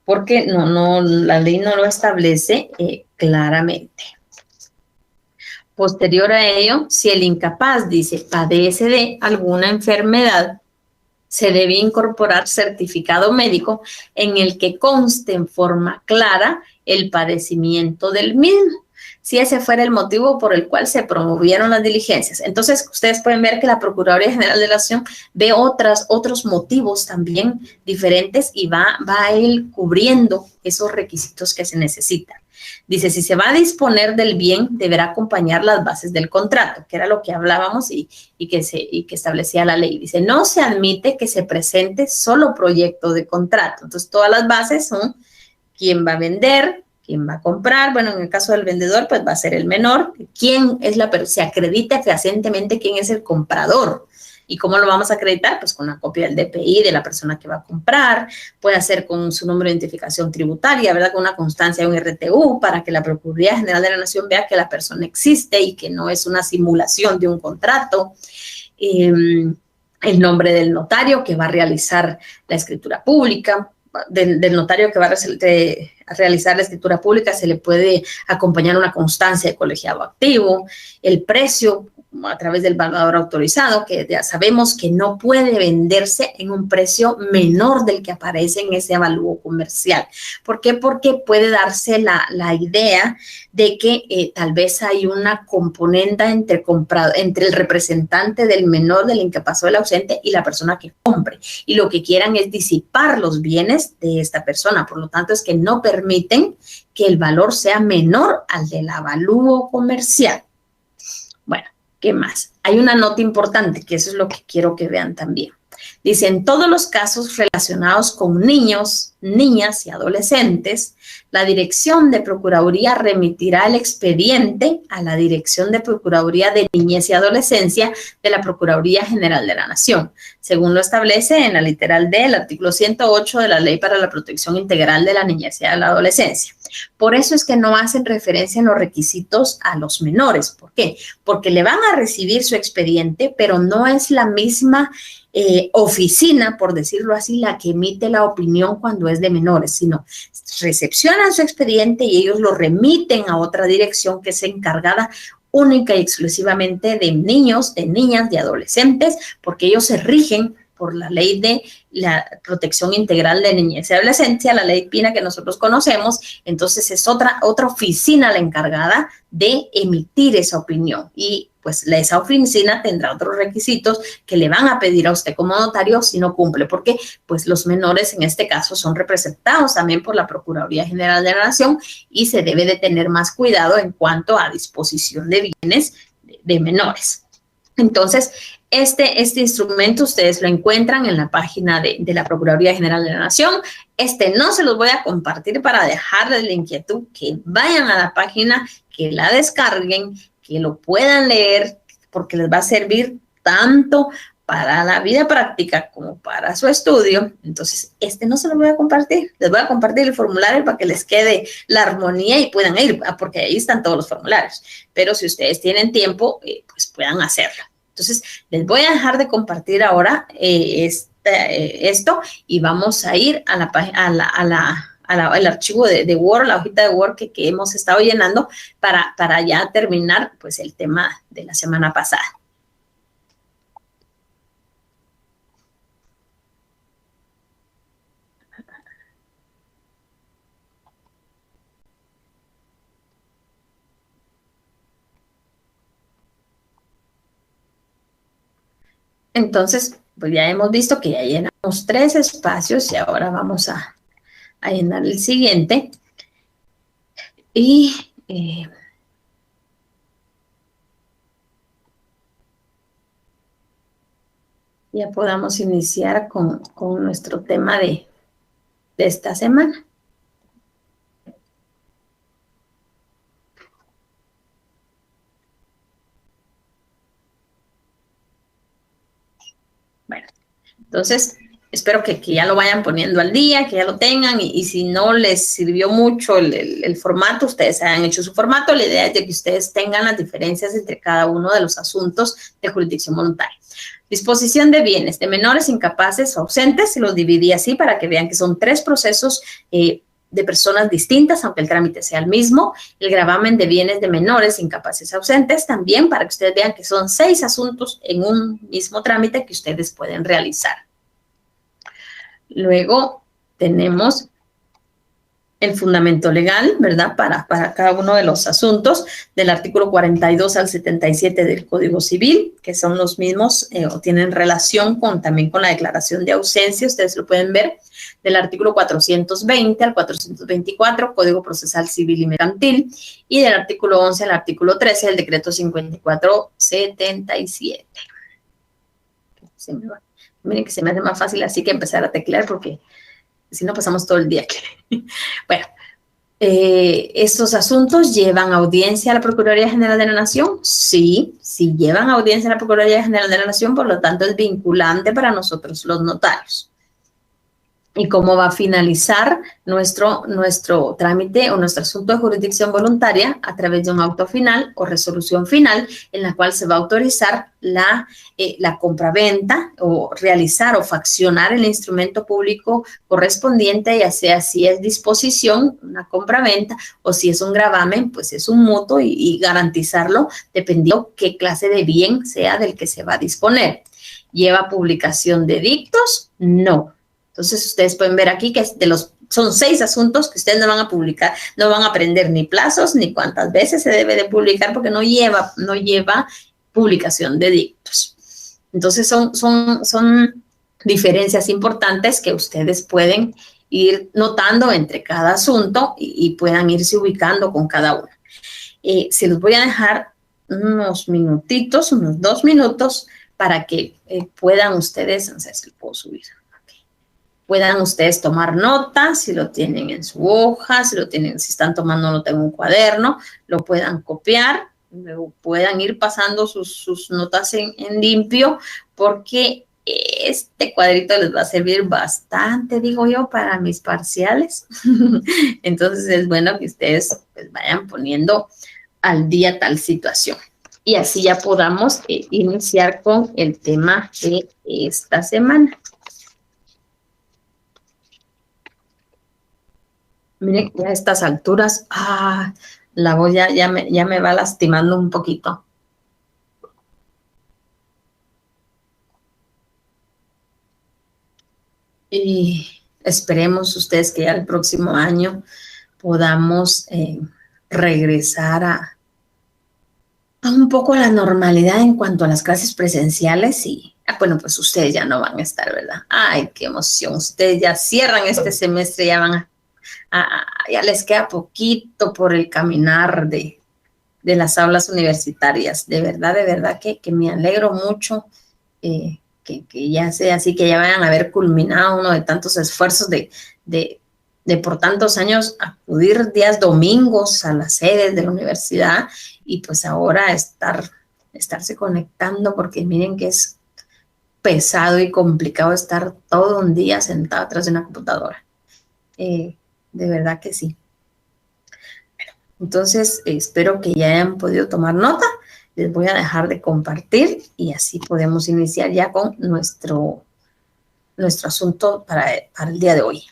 A: Porque la ley no lo establece claramente. Posterior a ello, si el incapaz, dice, padece de alguna enfermedad, se debe incorporar certificado médico en el que conste en forma clara el padecimiento del mismo, si ese fuera el motivo por el cual se promovieron las diligencias. Entonces, ustedes pueden ver que la Procuraduría General de la Nación ve otros motivos también diferentes y va a ir cubriendo esos requisitos que se necesitan. Dice, si se va a disponer del bien, deberá acompañar las bases del contrato, que era lo que hablábamos y que establecía la ley. Dice, no se admite que se presente solo proyecto de contrato. Entonces, todas las bases son quién va a vender, quién va a comprar. Bueno, en el caso del vendedor, pues va a ser el menor. ¿Quién es se acredita fehacientemente quién es el comprador? ¿Y cómo lo vamos a acreditar? Pues con una copia del DPI de la persona que va a comprar, puede ser con su número de identificación tributaria, ¿verdad? Con una constancia de un RTU para que la Procuraduría General de la Nación vea que la persona existe y que no es una simulación de un contrato. El nombre del notario que va a realizar la escritura pública, del notario que va a realizar la escritura pública se le puede acompañar una constancia de colegiado activo, el precio a través del valuador autorizado, que ya sabemos que no puede venderse en un precio menor del que aparece en ese avalúo comercial. ¿Por qué? Porque puede darse la idea de que tal vez hay una componenda entre el representante del menor, del incapaz o del ausente y la persona que compre. Y lo que quieran es disipar los bienes de esta persona. Por lo tanto, es que no permiten que el valor sea menor al del avalúo comercial. Bueno, ¿qué más? Hay una nota importante, que eso es lo que quiero que vean también. Dice, en todos los casos relacionados con niños, niñas y adolescentes, la Dirección de Procuraduría remitirá el expediente a la Dirección de Procuraduría de Niñez y Adolescencia de la Procuraduría General de la Nación, según lo establece en la literal D del artículo 108 de la Ley para la Protección Integral de la Niñez y de la Adolescencia. Por eso es que no hacen referencia en los requisitos a los menores. ¿Por qué? Porque le van a recibir su expediente, pero no es la misma oficina, por decirlo así, la que emite la opinión cuando es de menores, sino recepcionan su expediente y ellos lo remiten a otra dirección que es encargada única y exclusivamente de niños, de niñas, de adolescentes, porque ellos se rigen por la ley de la protección integral de niñez y adolescencia, la ley PINA que nosotros conocemos. Entonces es otra oficina la encargada de emitir esa opinión y pues esa oficina tendrá otros requisitos que le van a pedir a usted como notario si no cumple, porque pues los menores en este caso son representados también por la Procuraduría General de la Nación y se debe de tener más cuidado en cuanto a disposición de bienes de menores. Entonces, este instrumento ustedes lo encuentran en la página de la Procuraduría General de la Nación. No se los voy a compartir para dejarles la inquietud, que vayan a la página, que la descarguen, que lo puedan leer, porque les va a servir tanto para la vida práctica como para su estudio. Entonces, no se lo voy a compartir. Les voy a compartir el formulario para que les quede la armonía y puedan ir, porque ahí están todos los formularios. Pero si ustedes tienen tiempo, pues puedan hacerlo. Entonces, les voy a dejar de compartir ahora esto y vamos a ir a al archivo de Word, la hojita de Word que hemos estado llenando para ya terminar pues el tema de la semana pasada. Entonces, pues ya hemos visto que ya llenamos 3 espacios y ahora vamos a llenar el siguiente. Y ya podamos iniciar con nuestro tema de esta semana. Bueno, entonces espero que ya lo vayan poniendo al día, que ya lo tengan y si no les sirvió mucho el formato, ustedes hayan hecho su formato. La idea es de que ustedes tengan las diferencias entre cada uno de los asuntos de jurisdicción voluntaria. Disposición de bienes de menores incapaces o ausentes, se los dividí así para que vean que son 3 procesos de personas distintas, aunque el trámite sea el mismo. El gravamen de bienes de menores incapaces ausentes también, para que ustedes vean que son 6 asuntos en un mismo trámite que ustedes pueden realizar. Luego tenemos el fundamento legal, ¿verdad? Para cada uno de los asuntos, del artículo 42 al 77 del Código Civil, que son los mismos o tienen relación también con la declaración de ausencia, ustedes lo pueden ver, del artículo 420 al 424, Código Procesal Civil y Mercantil, y del artículo 11 al artículo 13 del decreto 5477. Miren que se me hace más fácil así que empezar a teclear porque si no pasamos todo el día aquí. Bueno, ¿estos asuntos llevan audiencia a la Procuraduría General de la Nación? Sí, sí llevan audiencia a la Procuraduría General de la Nación, por lo tanto es vinculante para nosotros los notarios. ¿Y cómo va a finalizar nuestro trámite o nuestro asunto de jurisdicción voluntaria? A través de un auto final o resolución final en la cual se va a autorizar la compraventa o realizar o faccionar el instrumento público correspondiente, ya sea si es disposición, una compraventa, o si es un gravamen, pues es un mutuo y garantizarlo dependiendo qué clase de bien sea del que se va a disponer. ¿Lleva publicación de dictos? No. Entonces, ustedes pueden ver aquí que son 6 asuntos que ustedes no van a publicar, no van a aprender ni plazos, ni cuántas veces se debe de publicar, porque no lleva publicación de dictos. Entonces, son diferencias importantes que ustedes pueden ir notando entre cada asunto y puedan irse ubicando con cada uno. Se los voy a dejar unos minutitos, unos 2 minutos, para que puedan ustedes, no sé si lo puedo subir, puedan ustedes tomar nota, si lo tienen en su hoja, si están tomando nota en un cuaderno, lo puedan copiar, luego puedan ir pasando sus notas en limpio, porque este cuadrito les va a servir bastante, digo yo, para mis parciales. Entonces es bueno que ustedes pues, vayan poniendo al día tal situación. Y así ya podamos iniciar con el tema de esta semana. Miren, ya a estas alturas, la voz ya me va lastimando un poquito. Y esperemos ustedes que ya el próximo año podamos regresar a un poco la normalidad en cuanto a las clases presenciales y, bueno, pues ustedes ya no van a estar, ¿verdad? Ay, qué emoción. Ustedes ya cierran este semestre, ya van ya les queda poquito por el caminar de las aulas universitarias. De verdad que me alegro mucho que ya sea así, que ya vayan a haber culminado uno de tantos esfuerzos de por tantos años acudir días domingos a las sedes de la universidad y pues ahora estarse conectando, porque miren que es pesado y complicado estar todo un día sentado atrás de una computadora. De verdad que sí. Entonces, espero que ya hayan podido tomar nota. Les voy a dejar de compartir y así podemos iniciar ya con nuestro asunto para el día de hoy.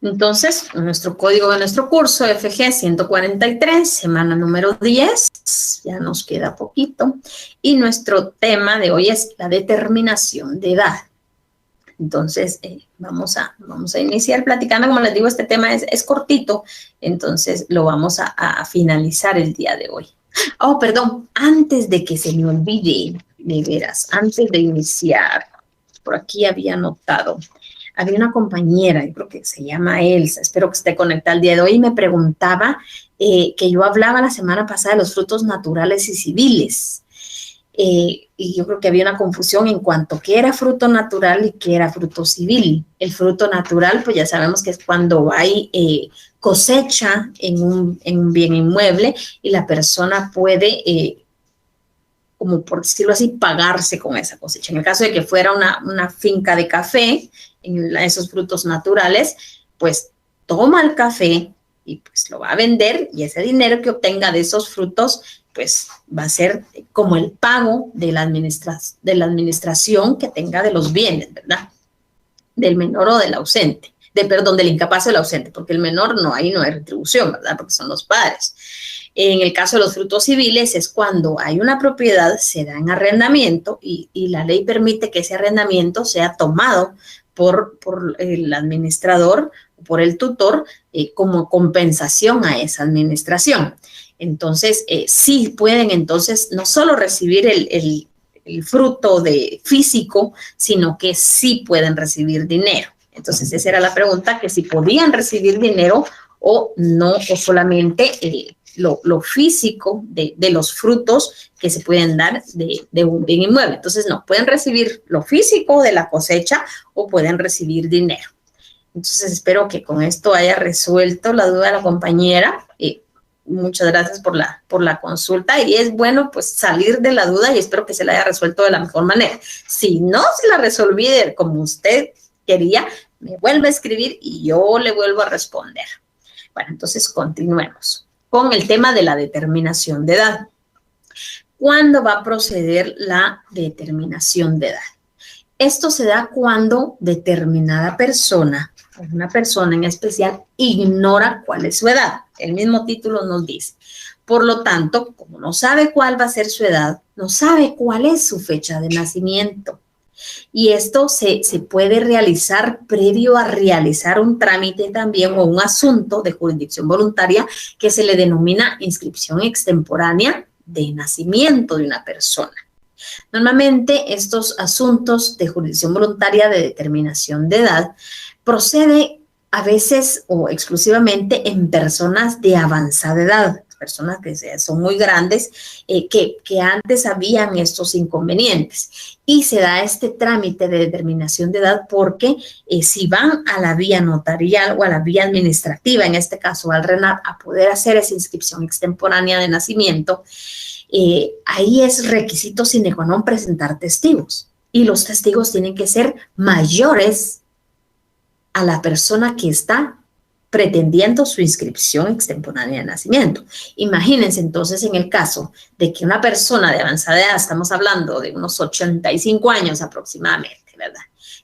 A: Entonces, nuestro código de nuestro curso, FG 143, semana número 10, ya nos queda poquito. Y nuestro tema de hoy es la determinación de edad. Entonces, vamos a iniciar platicando. Como les digo, este tema es cortito, entonces lo vamos a finalizar el día de hoy. Oh, perdón, antes de que se me olvide, de veras, antes de iniciar, por aquí había anotado. Había una compañera, yo creo que se llama Elsa, espero que esté conectada el día de hoy, y me preguntaba que yo hablaba la semana pasada de los frutos naturales y civiles. Y yo creo que había una confusión en cuanto a qué era fruto natural y qué era fruto civil. El fruto natural, pues ya sabemos que es cuando hay cosecha en un bien inmueble y la persona puede como por decirlo así, pagarse con esa cosecha. En el caso de que fuera una finca de café, en esos frutos naturales, pues toma el café y pues lo va a vender y ese dinero que obtenga de esos frutos, pues va a ser como el pago de la administración que tenga de los bienes, ¿verdad? Del menor o del ausente. Del incapaz o del ausente, porque el menor ahí no hay retribución, ¿verdad? Porque son los padres. En el caso de los frutos civiles es cuando hay una propiedad, se da en arrendamiento y la ley permite que ese arrendamiento sea tomado por el administrador o por el tutor como compensación a esa administración. Entonces, sí pueden entonces no solo recibir el fruto físico, sino que sí pueden recibir dinero. Entonces, esa era la pregunta, que si podían recibir dinero o no, o solamente lo físico de los frutos que se pueden dar de un bien inmueble. Entonces, no, pueden recibir lo físico de la cosecha o pueden recibir dinero. Entonces, espero que con esto haya resuelto la duda de la compañera. Muchas gracias por la consulta y es bueno pues salir de la duda y espero que se la haya resuelto de la mejor manera. Si no se la resolví como usted quería, me vuelve a escribir y yo le vuelvo a responder. Bueno, entonces continuemos con el tema de la determinación de edad. ¿Cuándo va a proceder la determinación de edad? Esto se da cuando determinada persona, una persona en especial, ignora cuál es su edad. El mismo título nos dice. Por lo tanto, como no sabe cuál va a ser su edad, no sabe cuál es su fecha de nacimiento. Y esto se puede realizar previo a realizar un trámite también o un asunto de jurisdicción voluntaria que se le denomina inscripción extemporánea de nacimiento de una persona. Normalmente estos asuntos de jurisdicción voluntaria de determinación de edad procede a veces o exclusivamente en personas de avanzada edad, personas que son muy grandes, que antes habían estos inconvenientes. Y se da este trámite de determinación de edad porque si van a la vía notarial o a la vía administrativa, en este caso al RENAP, a poder hacer esa inscripción extemporánea de nacimiento, ahí es requisito sine qua non presentar testigos. Y los testigos tienen que ser mayores a la persona que está pretendiendo su inscripción extemporánea de nacimiento. Imagínense entonces en el caso de que una persona de avanzada edad, estamos hablando de unos 85 años aproximadamente, ¿verdad?,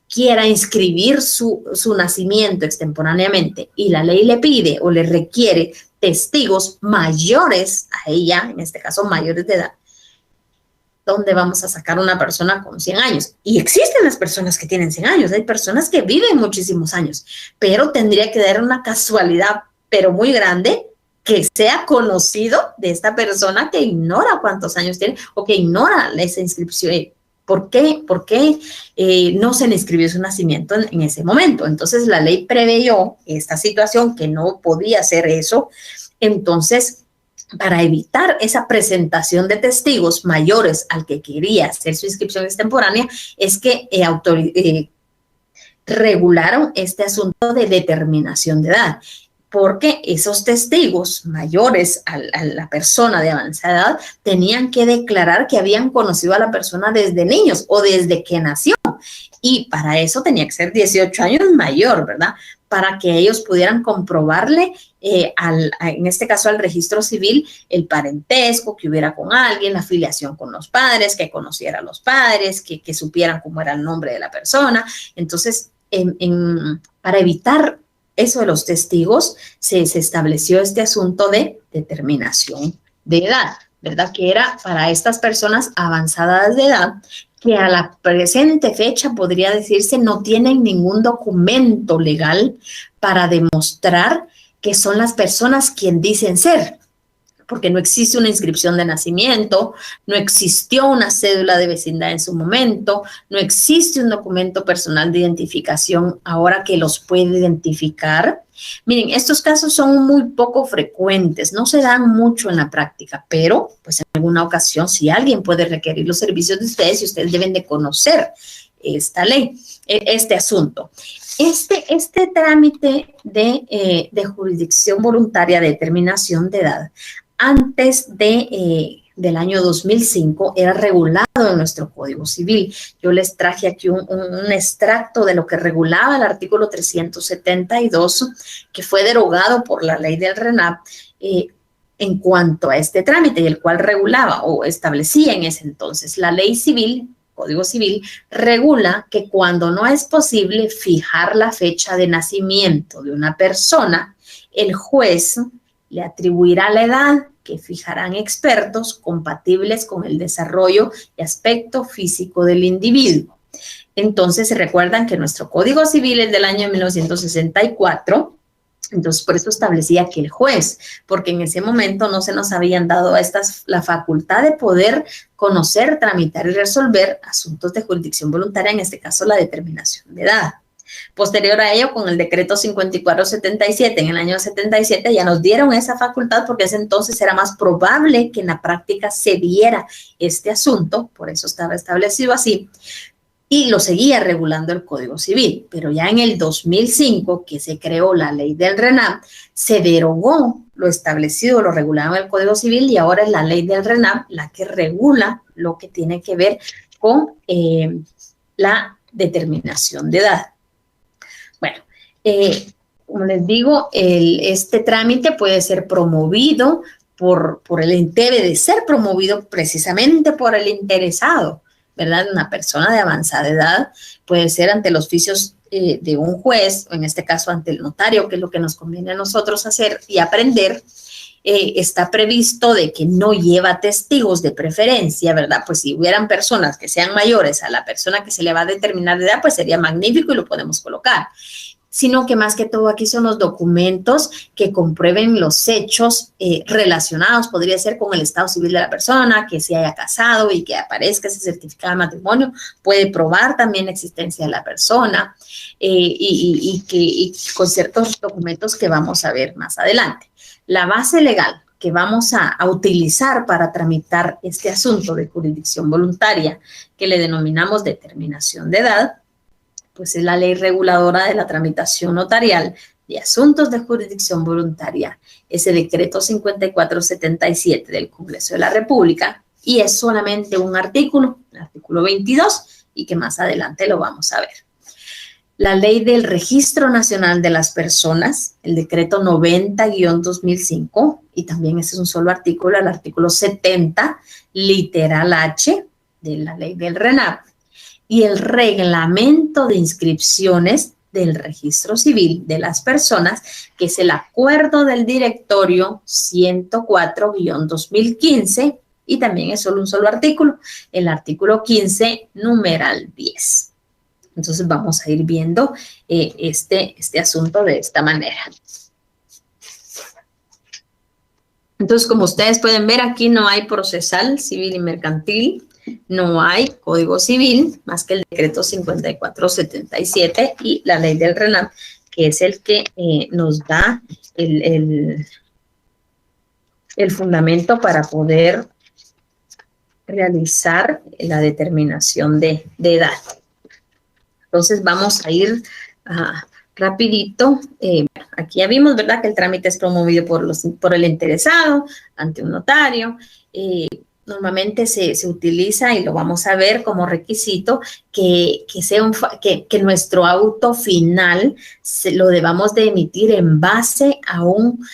A: quiera inscribir su nacimiento extemporáneamente y la ley le pide o le requiere testigos mayores a ella, en este caso mayores de edad, ¿dónde vamos a sacar una persona con 100 años? Y existen las personas que tienen 100 años, hay personas que viven muchísimos años, pero tendría que dar una casualidad, pero muy grande, que sea conocido de esta persona que ignora cuántos años tiene o que ignora esa inscripción. ¿Por qué? Porque no se le inscribió su nacimiento en ese momento. Entonces, la ley preveyó esta situación que no podía hacer eso. Entonces, para evitar esa presentación de testigos mayores al que quería hacer su inscripción extemporánea, es que regularon este asunto de determinación de edad, porque esos testigos mayores a la persona de avanzada edad tenían que declarar que habían conocido a la persona desde niños o desde que nació. Y para eso tenía que ser 18 años mayor, ¿verdad?, para que ellos pudieran comprobarle, en este caso al registro civil, el parentesco que hubiera con alguien, la afiliación con los padres, que conociera a los padres, que supieran cómo era el nombre de la persona. Entonces, para evitar eso de los testigos, se estableció este asunto de determinación de edad, ¿verdad?, que era para estas personas avanzadas de edad, que a la presente fecha podría decirse no tienen ningún documento legal para demostrar que son las personas quien dicen ser, porque no existe una inscripción de nacimiento, no existió una cédula de vecindad en su momento, no existe un documento personal de identificación ahora que los puede identificar. Miren, estos casos son muy poco frecuentes, no se dan mucho en la práctica, pero pues en alguna ocasión si alguien puede requerir los servicios de ustedes y ustedes deben de conocer esta ley, este asunto. Este trámite de jurisdicción voluntaria de determinación de edad antes del año 2005 era regulado en nuestro Código Civil. Yo les traje aquí un extracto de lo que regulaba el artículo 372, que fue derogado por la ley del RENAP en cuanto a este trámite, y el cual regulaba o establecía en ese entonces la ley civil. Código Civil regula que cuando no es posible fijar la fecha de nacimiento de una persona, el juez le atribuirá la edad que fijarán expertos compatibles con el desarrollo y aspecto físico del individuo. Entonces, se recuerdan que nuestro Código Civil es del año 1964, entonces por eso establecía que el juez, porque en ese momento no se nos habían dado la facultad de poder conocer, tramitar y resolver asuntos de jurisdicción voluntaria, en este caso la determinación de edad. Posterior a ello, con el decreto 5477 en el año 77, ya nos dieron esa facultad porque ese entonces era más probable que en la práctica se diera este asunto, por eso estaba establecido así, y lo seguía regulando el Código Civil. Pero ya en el 2005, que se creó la ley del RENAP, se derogó lo establecido, lo regulado en el Código Civil, y ahora es la ley del RENAP la que regula lo que tiene que ver con la determinación de edad. Bueno, como les digo, este trámite puede ser promovido debe de ser promovido precisamente por el interesado, ¿verdad? Una persona de avanzada edad puede ser ante los oficios de un juez, o en este caso ante el notario, que es lo que nos conviene a nosotros hacer y aprender, está previsto de que no lleva testigos de preferencia, ¿verdad? Pues si hubieran personas que sean mayores a la persona que se le va a determinar de edad, pues sería magnífico y lo podemos colocar. Sino que más que todo aquí son los documentos que comprueben los hechos relacionados, podría ser con el estado civil de la persona, que se haya casado y que aparezca ese certificado de matrimonio, puede probar también la existencia de la persona y con ciertos documentos que vamos a ver más adelante. La base legal que vamos a utilizar para tramitar este asunto de jurisdicción voluntaria, que le denominamos determinación de edad, pues es la ley reguladora de la tramitación notarial de asuntos de jurisdicción voluntaria, ese decreto 5477 del Congreso de la República, y es solamente un artículo, el artículo 22, y que más adelante lo vamos a ver. La ley del Registro Nacional de las Personas, el decreto 90-2005, y también ese es un solo artículo, el artículo 70, literal H, de la ley del RENAP, y el reglamento de inscripciones del registro civil de las personas, que es el acuerdo del directorio 104-2015, y también es solo un solo artículo, el artículo 15, numeral 10. Entonces vamos a ir viendo este asunto de esta manera. Entonces, como ustedes pueden ver, aquí no hay procesal, civil y mercantil, no hay código civil, más que el decreto 5477 y la ley del RENAP, que es el que nos da el fundamento para poder realizar la determinación de edad. Entonces vamos a ir rapidito. Aquí ya vimos, ¿verdad?, que el trámite es promovido por el interesado ante un notario. Normalmente se utiliza, y lo vamos a ver como requisito, que nuestro auto final lo debamos de emitir en base a un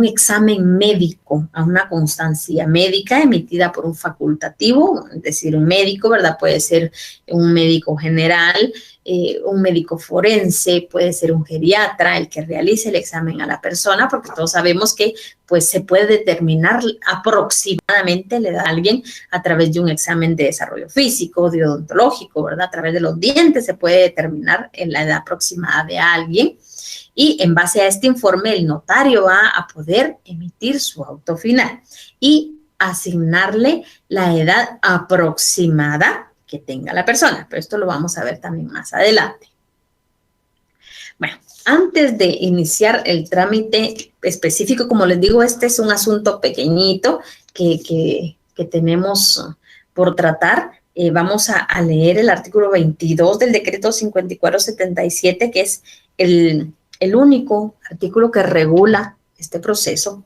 A: examen médico, a una constancia médica emitida por un facultativo, es decir, un médico, ¿verdad? Puede ser un médico general, un médico forense, puede ser un geriatra el que realice el examen a la persona, porque todos sabemos que pues se puede determinar aproximadamente la edad de alguien a través de un examen de desarrollo físico, de odontológico, ¿verdad? A través de los dientes se puede determinar la edad aproximada de alguien, y en base a este informe el notario va a poder emitir su auto final y asignarle la edad aproximada que tenga la persona, pero esto lo vamos a ver también más adelante. Bueno, antes de iniciar el trámite específico, como les digo, este es un asunto pequeñito que tenemos por tratar. Vamos a leer el artículo 22 del decreto 5477, que es el único artículo que regula este proceso.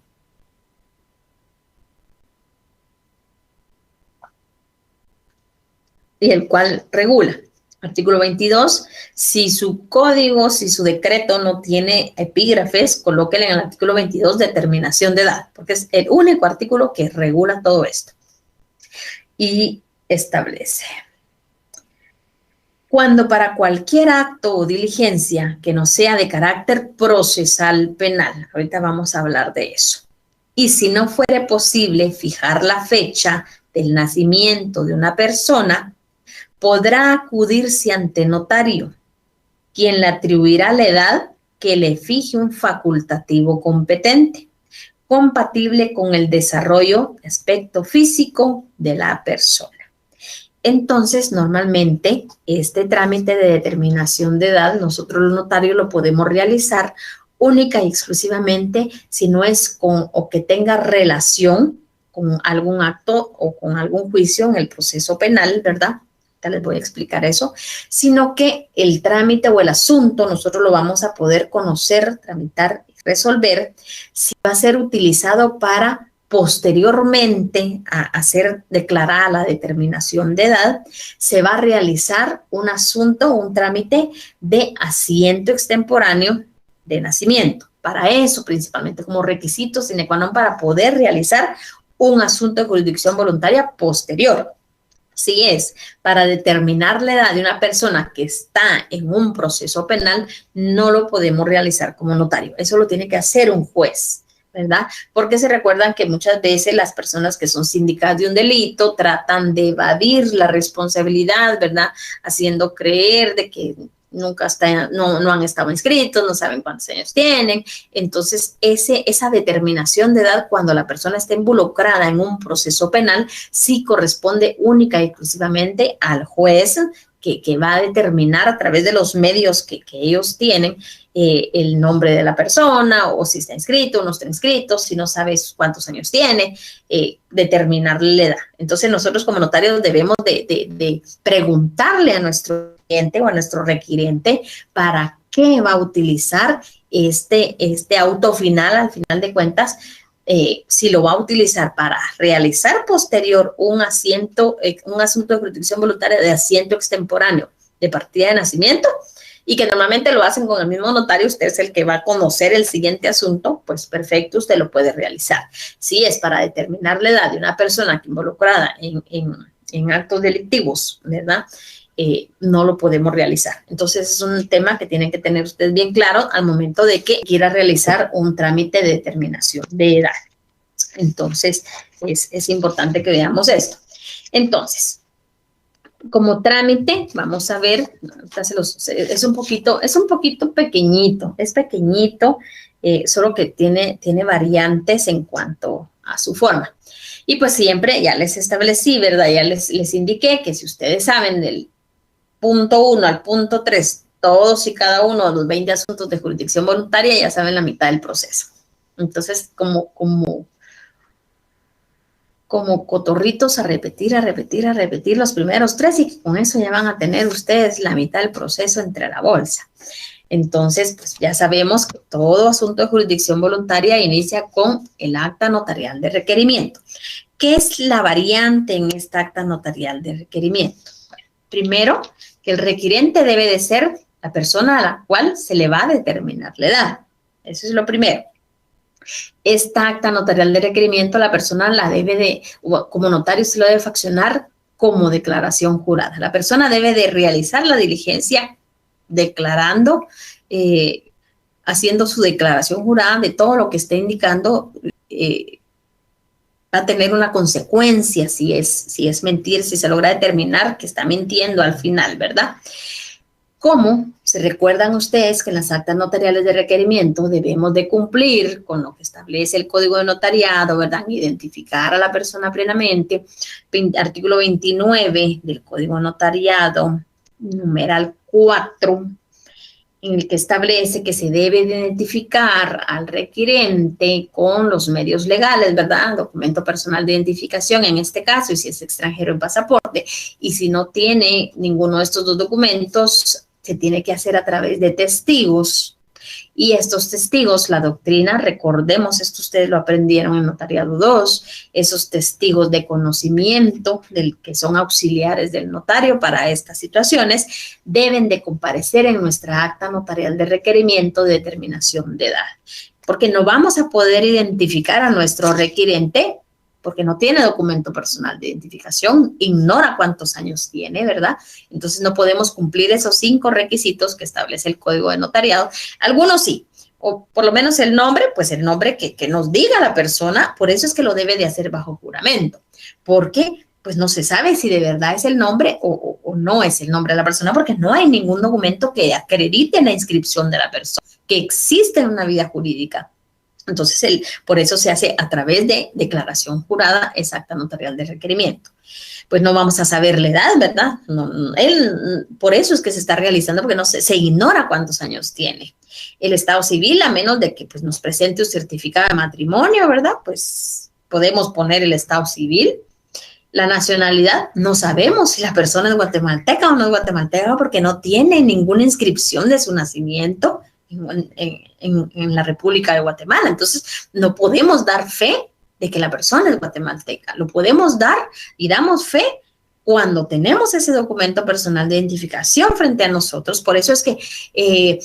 A: Y el cual regula. Artículo 22, si su código, si su decreto no tiene epígrafes, colóquenle en el artículo 22 determinación de edad, porque es el único artículo que regula todo esto. Y establece: cuando para cualquier acto o diligencia que no sea de carácter procesal penal, ahorita vamos a hablar de eso, y si no fuere posible fijar la fecha del nacimiento de una persona, podrá acudirse ante notario, quien le atribuirá la edad que le fije un facultativo competente, compatible con el desarrollo de aspecto físico de la persona. Entonces, normalmente, este trámite de determinación de edad, nosotros los notarios lo podemos realizar única y exclusivamente si no es con o que tenga relación con algún acto o con algún juicio en el proceso penal, ¿verdad? Ya les voy a explicar eso, sino que el trámite o el asunto nosotros lo vamos a poder conocer, tramitar y resolver si va a ser utilizado para posteriormente a ser declarada la determinación de edad, se va a realizar un asunto, un trámite de asiento extemporáneo de nacimiento. Para eso, principalmente como requisito sine qua non para poder realizar un asunto de jurisdicción voluntaria posterior. Si es para determinar la edad de una persona que está en un proceso penal, no lo podemos realizar como notario. Eso lo tiene que hacer un juez, ¿verdad? Porque se recuerdan que muchas veces las personas que son sindicadas de un delito tratan de evadir la responsabilidad, ¿verdad? Haciendo creer de que no han estado inscritos, no saben cuántos años tienen. Entonces, esa determinación de edad cuando la persona está involucrada en un proceso penal sí corresponde única y exclusivamente al juez que va a determinar a través de los medios que ellos tienen el nombre de la persona, o si está inscrito o no está inscrito, si no sabes cuántos años tiene, determinarle la edad. Entonces nosotros como notarios debemos de preguntarle a nuestro cliente o a nuestro requiriente para qué va a utilizar este auto final, al final de cuentas, si lo va a utilizar para realizar posterior un asunto de jurisdicción voluntaria de asiento extemporáneo de partida de nacimiento, y que normalmente lo hacen con el mismo notario, usted es el que va a conocer el siguiente asunto, pues perfecto, usted lo puede realizar. Si es para determinar la edad de una persona que involucrada en actos delictivos, ¿verdad? No lo podemos realizar. Entonces es un tema que tienen que tener ustedes bien claro al momento de que quiera realizar un trámite de determinación de edad. Entonces es importante que veamos esto. Entonces, como trámite, vamos a ver, es un poquito pequeñito, es pequeñito, solo que tiene variantes en cuanto a su forma. Y pues siempre ya les establecí, ¿verdad? Ya les indiqué que si ustedes saben del punto 1 al punto 3, todos y cada uno de los 20 asuntos de jurisdicción voluntaria, ya saben la mitad del proceso. Entonces, como cotorritos a repetir los primeros 3, y con eso ya van a tener ustedes la mitad del proceso entre la bolsa. Entonces, pues ya sabemos que todo asunto de jurisdicción voluntaria inicia con el acta notarial de requerimiento. ¿Qué es la variante en esta acta notarial de requerimiento? Bueno, primero, que el requiriente debe de ser la persona a la cual se le va a determinar la edad. Eso es lo primero. Esta acta notarial de requerimiento la persona la debe de, como notario se lo debe faccionar como declaración jurada. La persona debe de realizar la diligencia declarando, haciendo su declaración jurada de todo lo que esté indicando, va a tener una consecuencia si es mentir, si se logra determinar que está mintiendo al final, ¿verdad? ¿Cómo? Se recuerdan ustedes que en las actas notariales de requerimiento debemos de cumplir con lo que establece el Código de Notariado, ¿verdad? Identificar a la persona plenamente. Artículo 29 del Código de Notariado, numeral 4, en el que establece que se debe de identificar al requirente con los medios legales, ¿verdad? Documento personal de identificación en este caso, y si es extranjero, el pasaporte. Y si no tiene ninguno de estos dos documentos, se tiene que hacer a través de testigos. Y estos testigos, la doctrina, recordemos, esto ustedes lo aprendieron en Notariado 2, esos testigos de conocimiento del que son auxiliares del notario para estas situaciones, deben de comparecer en nuestra acta notarial de requerimiento de determinación de edad. Porque no vamos a poder identificar a nuestro requirente porque no tiene documento personal de identificación, ignora cuántos años tiene, ¿verdad? Entonces no podemos cumplir esos 5 requisitos que establece el Código de Notariado. Algunos sí, o por lo menos el nombre, pues el nombre que nos diga la persona, por eso es que lo debe de hacer bajo juramento, porque pues no se sabe si de verdad es el nombre o no es el nombre de la persona, porque no hay ningún documento que acredite la inscripción de la persona, que existe en una vida jurídica. Entonces, por eso se hace a través de declaración jurada, esa acta notarial de requerimiento. Pues no vamos a saber la edad, ¿verdad? Por eso es que se está realizando, porque se ignora cuántos años tiene. El estado civil, a menos de que pues, nos presente un certificado de matrimonio, ¿verdad? Pues podemos poner el estado civil. La nacionalidad, no sabemos si la persona es guatemalteca o no es guatemalteca, porque no tiene ninguna inscripción de su nacimiento en la República de Guatemala. Entonces, no podemos dar fe de que la persona es guatemalteca. Lo podemos dar y damos fe cuando tenemos ese documento personal de identificación frente a nosotros. Por eso es que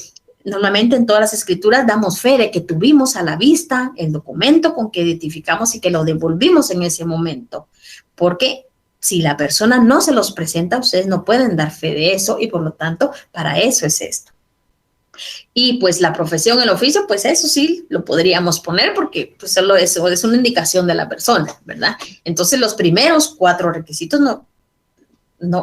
A: normalmente en todas las escrituras damos fe de que tuvimos a la vista el documento con que identificamos y que lo devolvimos en ese momento. Porque si la persona no se los presenta, ustedes no pueden dar fe de eso, y por lo tanto, para eso es esto. Y pues la profesión, el oficio, pues eso sí lo podríamos poner porque pues solo eso es una indicación de la persona, ¿verdad? Entonces los primeros 4 requisitos no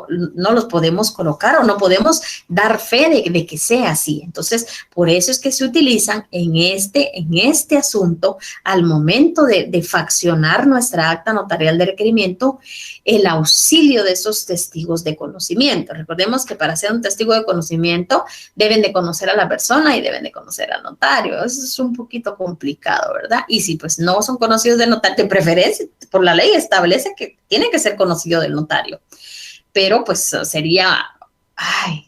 A: los podemos colocar o no podemos dar fe de que sea así. Entonces, por eso es que se utilizan en este asunto, al momento de faccionar nuestra acta notarial de requerimiento, el auxilio de esos testigos de conocimiento. Recordemos que para ser un testigo de conocimiento deben de conocer a la persona y deben de conocer al notario. Eso es un poquito complicado, ¿verdad? Y si pues no son conocidos del notario, de preferencia, por la ley establece que tiene que ser conocido del notario. Pero pues sería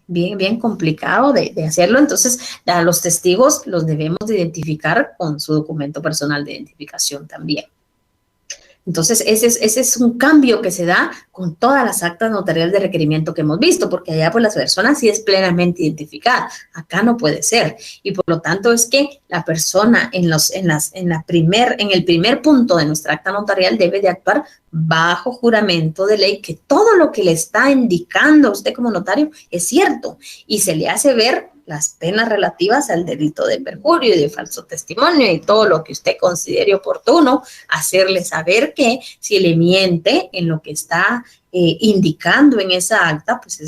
A: bien complicado de hacerlo. Entonces, a los testigos los debemos de identificar con su documento personal de identificación también. Entonces, ese es un cambio que se da con todas las actas notariales de requerimiento que hemos visto, porque allá pues las personas sí es plenamente identificada, acá no puede ser. Y por lo tanto es que la persona en el primer punto de nuestra acta notarial debe de actuar bajo juramento de ley, que todo lo que le está indicando a usted como notario es cierto y se le hace ver las penas relativas al delito de perjurio y de falso testimonio y todo lo que usted considere oportuno, hacerle saber que si le miente en lo que está indicando en esa acta, pues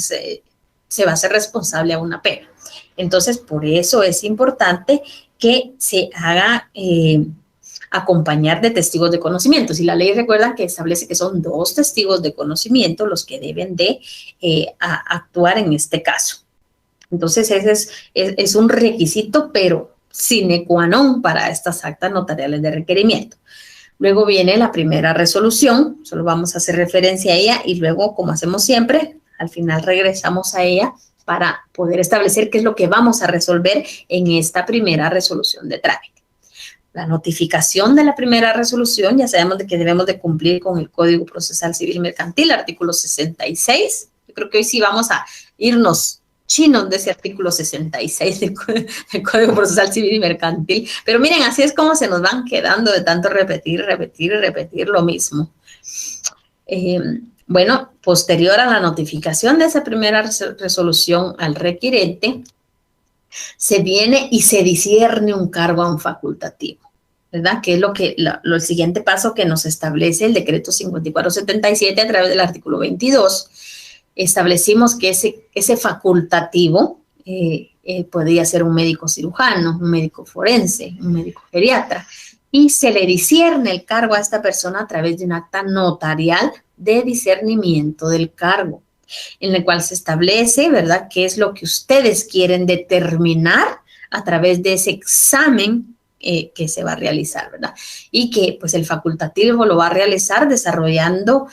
A: se va a ser responsable a una pena. Entonces, por eso es importante que se haga acompañar de testigos de conocimiento. Si la ley recuerda que establece que son 2 testigos de conocimiento los que deben de actuar en este caso. Entonces, ese es un requisito, pero sine qua non para estas actas notariales de requerimiento. Luego viene la primera resolución, solo vamos a hacer referencia a ella y luego, como hacemos siempre, al final regresamos a ella para poder establecer qué es lo que vamos a resolver en esta primera resolución de trámite. La notificación de la primera resolución, ya sabemos de que debemos de cumplir con el Código Procesal Civil Mercantil, artículo 66. Yo creo que hoy sí vamos a irnos chinos de ese artículo 66 del Código Procesal Civil y Mercantil. Pero miren, así es como se nos van quedando de tanto repetir lo mismo. Bueno, posterior a la notificación de esa primera resolución al requirente, se viene y se discierne un cargo a un facultativo, ¿verdad? Que es el siguiente paso que nos establece el decreto 5477 a través del artículo 22. Establecimos que ese facultativo podría ser un médico cirujano, un médico forense, un médico geriatra, y se le discierne el cargo a esta persona a través de un acta notarial de discernimiento del cargo, en el cual se establece, ¿verdad?, qué es lo que ustedes quieren determinar a través de ese examen que se va a realizar, ¿verdad? Y que pues el facultativo lo va a realizar desarrollando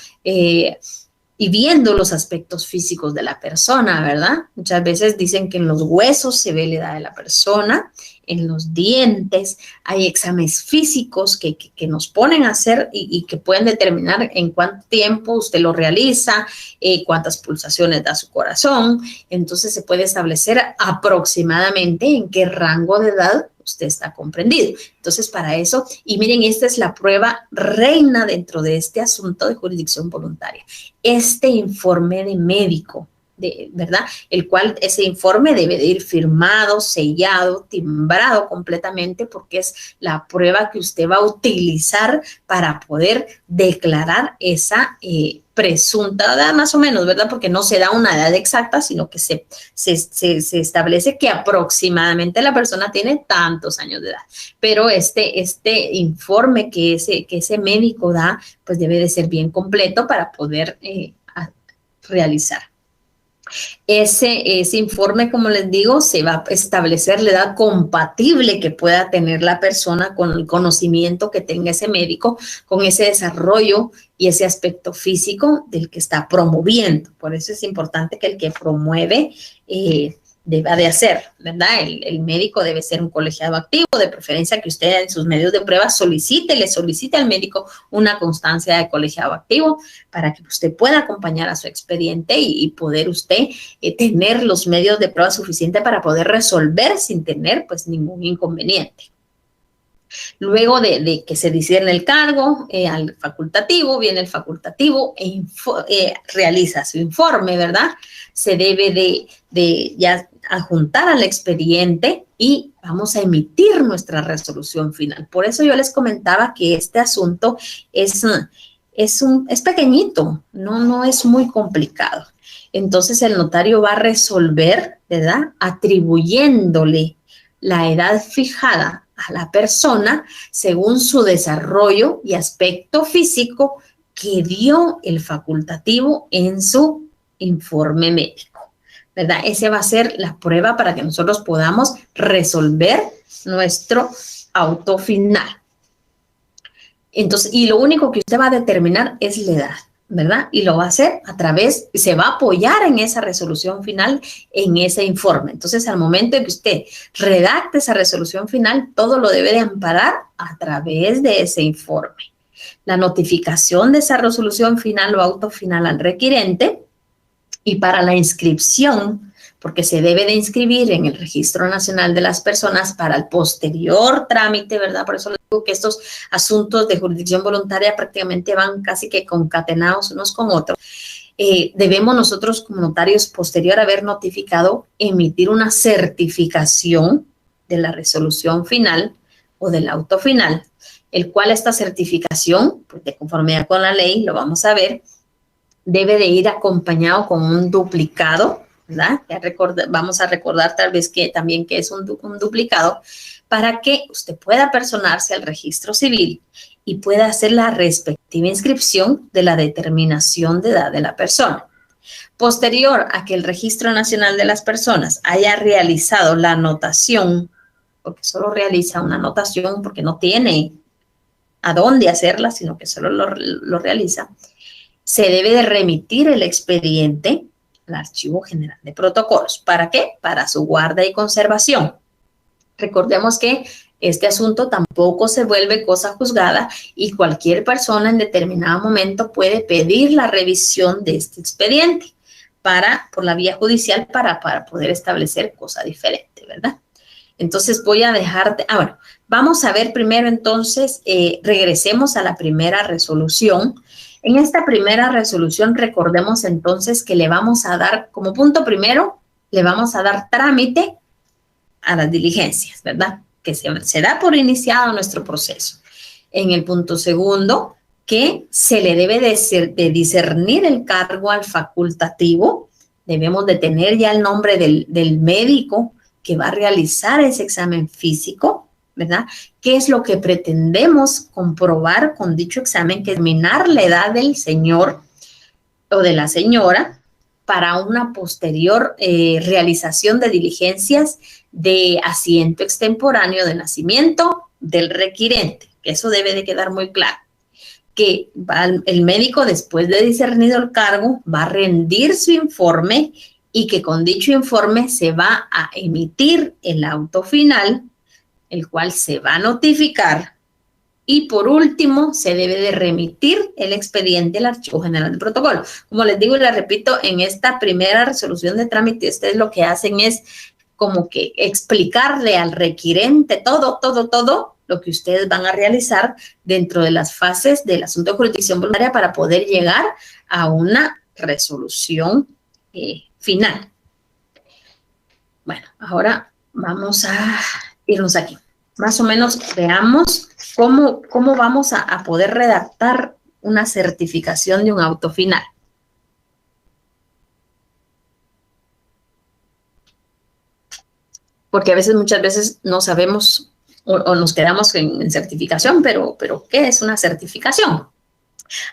A: y viendo los aspectos físicos de la persona, ¿verdad? Muchas veces dicen que en los huesos se ve la edad de la persona, en los dientes, hay exámenes físicos que nos ponen a hacer y que pueden determinar en cuánto tiempo usted lo realiza, cuántas pulsaciones da su corazón. Entonces se puede establecer aproximadamente en qué rango de edad usted está comprendido. Entonces, para eso, y miren, esta es la prueba reina dentro de este asunto de jurisdicción voluntaria. Este informe de médico, ¿verdad? El cual ese informe debe de ir firmado, sellado, timbrado completamente, porque es la prueba que usted va a utilizar para poder declarar esa presunta edad, más o menos, ¿verdad? Porque no se da una edad exacta, sino que se establece que aproximadamente la persona tiene tantos años de edad. Pero este informe que ese médico da, pues debe de ser bien completo para poder realizar. Ese informe, como les digo, se va a establecer la edad compatible que pueda tener la persona con el conocimiento que tenga ese médico, con ese desarrollo y ese aspecto físico del que está promoviendo. Por eso es importante que el que promueve deba de hacer, ¿verdad? El médico debe ser un colegiado activo, de preferencia que usted en sus medios de prueba le solicite al médico una constancia de colegiado activo para que usted pueda acompañar a su expediente y poder usted tener los medios de prueba suficientes para poder resolver sin tener pues ningún inconveniente. Luego de que se discierne el cargo al facultativo, viene el facultativo realiza su informe, ¿verdad? Se debe de ya adjuntar al expediente y vamos a emitir nuestra resolución final. Por eso yo les comentaba que este asunto es pequeñito, no es muy complicado. Entonces el notario va a resolver, ¿verdad? Atribuyéndole la edad fijada a la persona según su desarrollo y aspecto físico que dio el facultativo en su informe médico, ¿verdad? Esa va a ser la prueba para que nosotros podamos resolver nuestro auto final. Entonces, y lo único que usted va a determinar es la edad, ¿verdad? Y lo va a hacer se va a apoyar en esa resolución final, en ese informe. Entonces, al momento de que usted redacte esa resolución final, todo lo debe de amparar a través de ese informe. La notificación de esa resolución final o auto final al requirente, y para la inscripción, porque se debe de inscribir en el Registro Nacional de las Personas para el posterior trámite, ¿verdad? Por eso les digo que estos asuntos de jurisdicción voluntaria prácticamente van casi que concatenados unos con otros. Debemos nosotros como notarios, posterior a haber notificado, emitir una certificación de la resolución final o del auto final, el cual esta certificación, pues de conformidad con la ley, lo vamos a ver, debe de ir acompañado con un duplicado, ¿verdad? Vamos a recordar tal vez que también que es un duplicado para que usted pueda personarse al registro civil y pueda hacer la respectiva inscripción de la determinación de edad de la persona. Posterior a que el Registro Nacional de las Personas haya realizado la anotación, porque solo realiza una anotación porque no tiene a dónde hacerla, sino que solo lo realiza, se debe de remitir el expediente al Archivo General de Protocolos. ¿Para qué? Para su guarda y conservación. Recordemos que este asunto tampoco se vuelve cosa juzgada y cualquier persona en determinado momento puede pedir la revisión de este expediente por la vía judicial para poder establecer cosa diferente, ¿verdad? Entonces voy a dejarte, bueno, vamos a ver primero entonces, regresemos a la primera resolución. En esta primera resolución recordemos entonces que le vamos a dar, como punto primero, le vamos a dar trámite a las diligencias, ¿verdad? Que se da por iniciado nuestro proceso. En el punto segundo, que se le debe de discernir el cargo al facultativo. Debemos de tener ya el nombre del médico que va a realizar ese examen físico, ¿verdad? ¿Qué es lo que pretendemos comprobar con dicho examen? Que determinar la edad del señor o de la señora para una posterior realización de diligencias de asiento extemporáneo de nacimiento del requirente, que eso debe de quedar muy claro. Que el médico, después de discernido el cargo, va a rendir su informe y que con dicho informe se va a emitir el auto final, el cual se va a notificar, y por último se debe de remitir el expediente al Archivo General de Protocolo. Como les digo y les repito, en esta primera resolución de trámite ustedes lo que hacen es como que explicarle al requirente todo lo que ustedes van a realizar dentro de las fases del asunto de jurisdicción voluntaria para poder llegar a una resolución final. Bueno, ahora vamos a irnos aquí. Más o menos veamos cómo vamos a poder redactar una certificación de un auto final. Porque muchas veces no sabemos o nos quedamos en certificación, pero ¿qué es una certificación?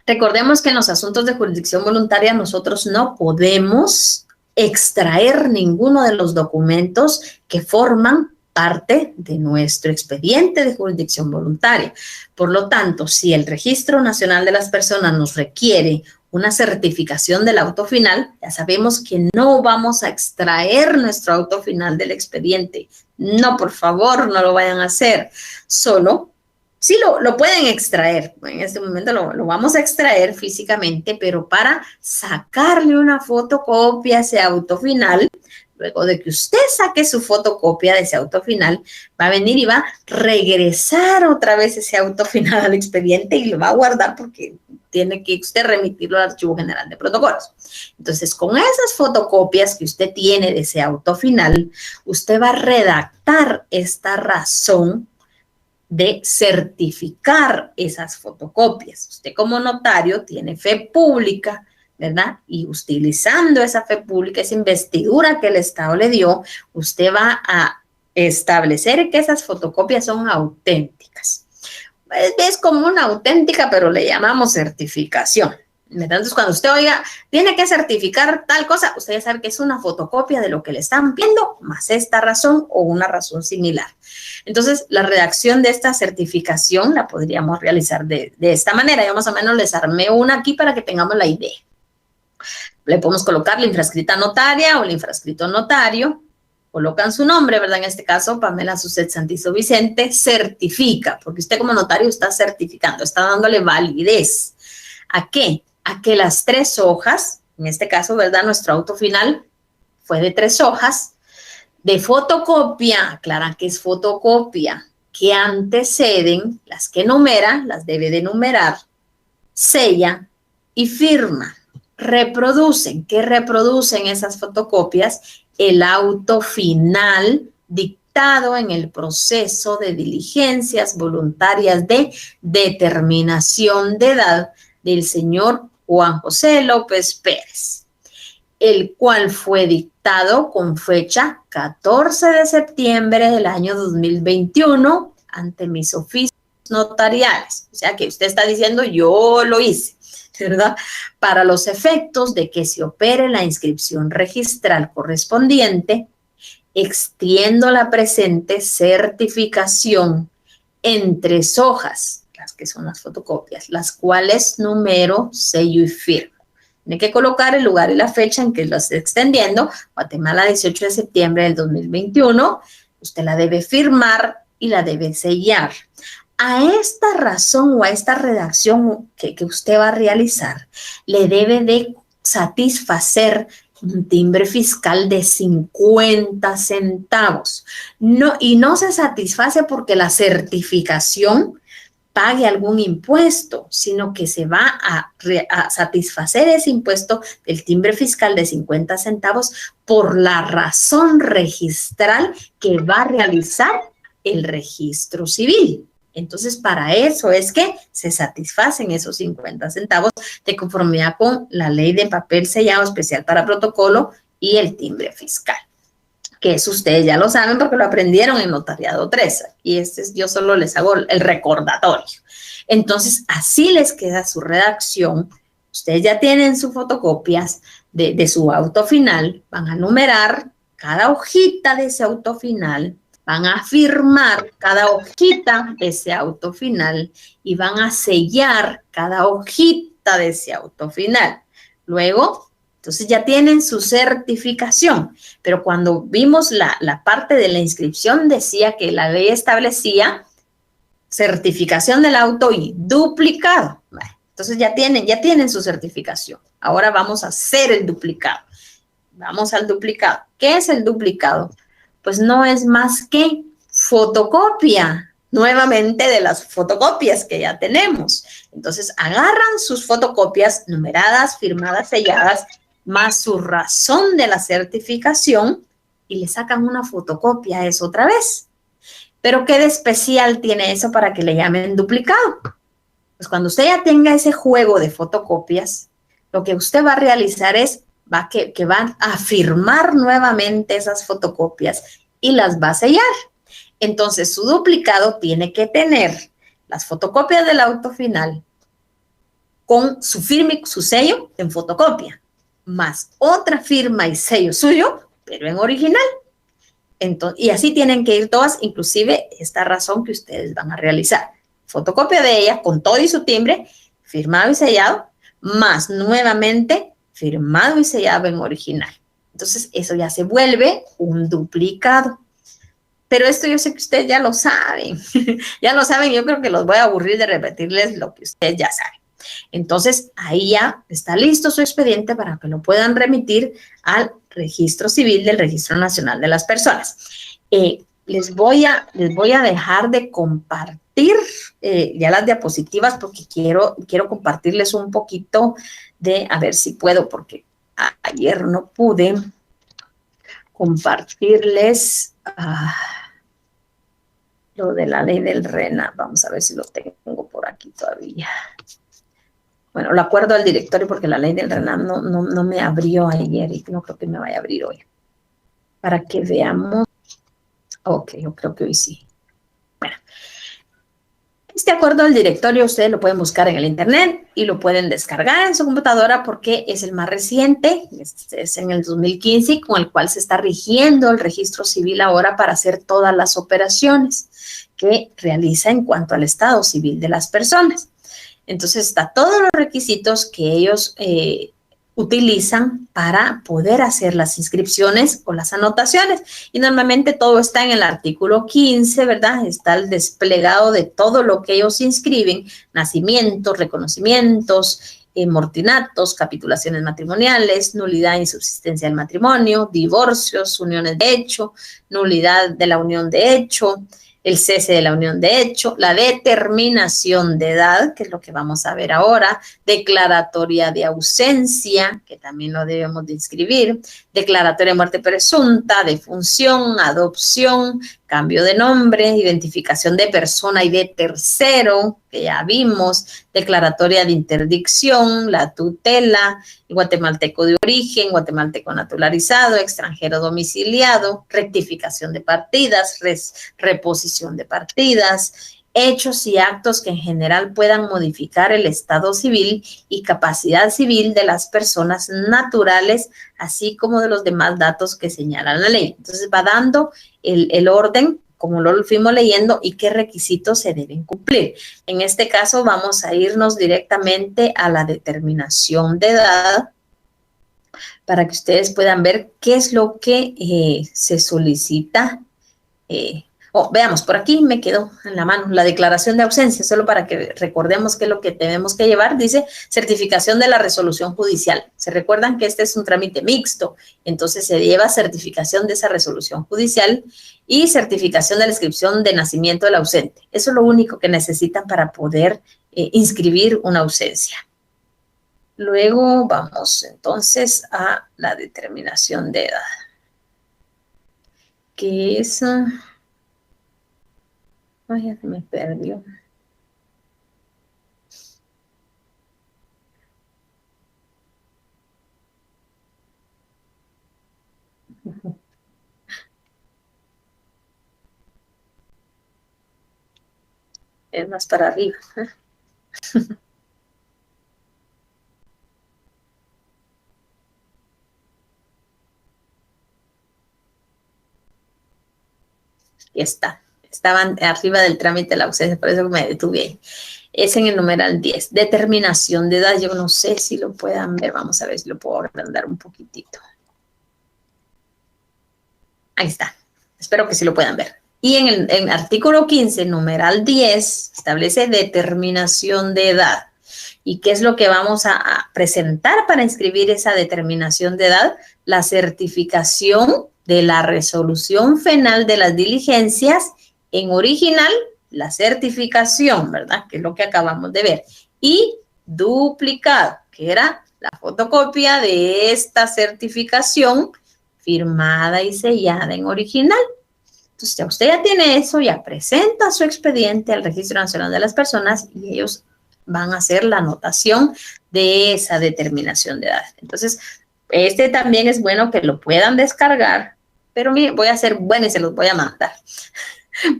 A: Recordemos que en los asuntos de jurisdicción voluntaria nosotros no podemos extraer ninguno de los documentos que forman parte de nuestro expediente de jurisdicción voluntaria. Por lo tanto, si el Registro Nacional de las Personas nos requiere una certificación del auto final, ya sabemos que no vamos a extraer nuestro auto final del expediente. No, por favor, no lo vayan a hacer. Solo, sí lo pueden extraer. En este momento lo vamos a extraer físicamente, pero para sacarle una fotocopia a ese auto final, luego de que usted saque su fotocopia de ese auto final, va a venir y va a regresar otra vez ese auto final al expediente y lo va a guardar porque tiene que usted remitirlo al Archivo General de Protocolos. Entonces, con esas fotocopias que usted tiene de ese auto final, usted va a redactar esta razón de certificar esas fotocopias. Usted como notario tiene fe pública, ¿verdad? Y utilizando esa fe pública, esa investidura que el Estado le dio, usted va a establecer que esas fotocopias son auténticas. Es como una auténtica, pero le llamamos certificación. Entonces, cuando usted oiga, tiene que certificar tal cosa, usted ya sabe que es una fotocopia de lo que le están pidiendo, más esta razón o una razón similar. Entonces, la redacción de esta certificación la podríamos realizar de esta manera. Yo más o menos les armé una aquí para que tengamos la idea. Le podemos colocar la infrascrita notaria o el infrascrito notario. Colocan su nombre, ¿verdad? En este caso, Pamela Suset Santizo Vicente, certifica, porque usted como notario está certificando, está dándole validez. ¿A qué? A que las 3 hojas, en este caso, ¿verdad? Nuestro auto final fue de 3 hojas, de fotocopia, aclaran que es fotocopia, que anteceden, las que numera, las debe de numerar, sella y firma. Reproducen, ¿qué reproducen esas fotocopias? El auto final dictado en el proceso de diligencias voluntarias de determinación de edad del señor Juan José López Pérez, el cual fue dictado con fecha 14 de septiembre del año 2021 ante mis oficios notariales. O sea que usted está diciendo, yo lo hice, ¿verdad? Para los efectos de que se opere la inscripción registral correspondiente, extiendo la presente certificación en 3 hojas, las que son las fotocopias, las cuales numero, sello y firmo. Tiene que colocar el lugar y la fecha en que lo esté extendiendo. Guatemala, 18 de septiembre del 2021. Usted la debe firmar y la debe sellar. A esta razón o a esta redacción que usted va a realizar, le debe de satisfacer un timbre fiscal de 50 centavos. Y no se satisface porque la certificación pague algún impuesto, sino que se va a satisfacer ese impuesto del timbre fiscal de 50 centavos por la razón registral que va a realizar el registro civil. Entonces, para eso es que se satisfacen esos 50 centavos de conformidad con la ley de papel sellado especial para protocolo y el timbre fiscal. Que eso ustedes ya lo saben porque lo aprendieron en Notariado 3. Y yo solo les hago el recordatorio. Entonces, así les queda su redacción. Ustedes ya tienen sus fotocopias de su auto final. Van a numerar cada hojita de ese auto final. Van a firmar cada hojita de ese auto final y van a sellar cada hojita de ese auto final. Luego, entonces ya tienen su certificación, pero cuando vimos la parte de la inscripción decía que la ley establecía certificación del auto y duplicado. Entonces ya tienen su certificación. Ahora vamos a hacer el duplicado. Vamos al duplicado. ¿Qué es el duplicado? Pues no es más que fotocopia nuevamente de las fotocopias que ya tenemos. Entonces agarran sus fotocopias numeradas, firmadas, selladas, más su razón de la certificación y le sacan una fotocopia a eso otra vez. Pero ¿qué de especial tiene eso para que le llamen duplicado? Pues cuando usted ya tenga ese juego de fotocopias, lo que usted va a realizar es que van a firmar nuevamente esas fotocopias y las va a sellar. Entonces, su duplicado tiene que tener las fotocopias del auto final con su firma y su sello en fotocopia, más otra firma y sello suyo, pero en original. Entonces, y así tienen que ir todas, inclusive esta razón que ustedes van a realizar. Fotocopia de ella con todo y su timbre, firmado y sellado, más nuevamente firmado y sellado en original. Entonces, eso ya se vuelve un duplicado. Pero esto yo sé que ustedes ya lo saben. Ya lo saben, yo creo que los voy a aburrir de repetirles lo que ustedes ya saben. Entonces, ahí ya está listo su expediente para que lo puedan remitir al Registro Civil del Registro Nacional de las Personas. Les voy a dejar de compartir ya las diapositivas porque quiero compartirles un poquito de, a ver si puedo, porque ayer no pude compartirles lo de la ley del RENA. Vamos a ver si lo tengo por aquí todavía. Bueno, lo acuerdo al directorio porque la ley del RENA no me abrió ayer y no creo que me vaya a abrir hoy. Para que veamos. Ok, yo creo que hoy sí. Bueno, este acuerdo del directorio ustedes lo pueden buscar en el internet y lo pueden descargar en su computadora porque es el más reciente, es en el 2015, con el cual se está rigiendo el registro civil ahora para hacer todas las operaciones que realiza en cuanto al estado civil de las personas. Entonces, está todos los requisitos que ellos utilizan para poder hacer las inscripciones o las anotaciones. Y normalmente todo está en el artículo 15, ¿verdad? Está el desplegado de todo lo que ellos inscriben, nacimientos, reconocimientos, mortinatos, capitulaciones matrimoniales, nulidad e insubsistencia del matrimonio, divorcios, uniones de hecho, nulidad de la unión de hecho, el cese de la unión de hecho, la determinación de edad, que es lo que vamos a ver ahora, declaratoria de ausencia, que también lo debemos de inscribir, declaratoria de muerte presunta, defunción, adopción, cambio de nombre, identificación de persona y de tercero, que ya vimos, declaratoria de interdicción, la tutela, guatemalteco de origen, guatemalteco naturalizado, extranjero domiciliado, rectificación de partidas, reposición de partidas, hechos y actos que en general puedan modificar el estado civil y capacidad civil de las personas naturales, así como de los demás datos que señala la ley. Entonces va dando el orden, como lo fuimos leyendo, y qué requisitos se deben cumplir. En este caso vamos a irnos directamente a la determinación de edad para que ustedes puedan ver qué es lo que se solicita. Veamos, por aquí me quedó en la mano la declaración de ausencia, solo para que recordemos qué es lo que tenemos que llevar. Dice certificación de la resolución judicial. Se recuerdan que este es un trámite mixto, entonces se lleva certificación de esa resolución judicial y certificación de la inscripción de nacimiento del ausente. Eso es lo único que necesitan para poder inscribir una ausencia. Luego vamos entonces a la determinación de edad, que es... Ay, ya se me perdió. Es más para arriba. Y está. Estaban arriba del trámite de la ausencia, por eso me detuve ahí. Es en el numeral 10. Determinación de edad. Yo no sé si lo puedan ver. Vamos a ver si lo puedo agrandar un poquitito. Ahí está. Espero que sí lo puedan ver. Y en el artículo 15, numeral 10, establece determinación de edad. ¿Y qué es lo que vamos a presentar para inscribir esa determinación de edad? La certificación de la resolución final de las diligencias en original, la certificación, ¿verdad? Que es lo que acabamos de ver. Y duplicado, que era la fotocopia de esta certificación firmada y sellada en original. Entonces, usted ya tiene eso, ya presenta su expediente al Registro Nacional de las Personas y ellos van a hacer la anotación de esa determinación de edad. Entonces, este también es bueno que lo puedan descargar, pero miren, voy a ser buena y se los voy a mandar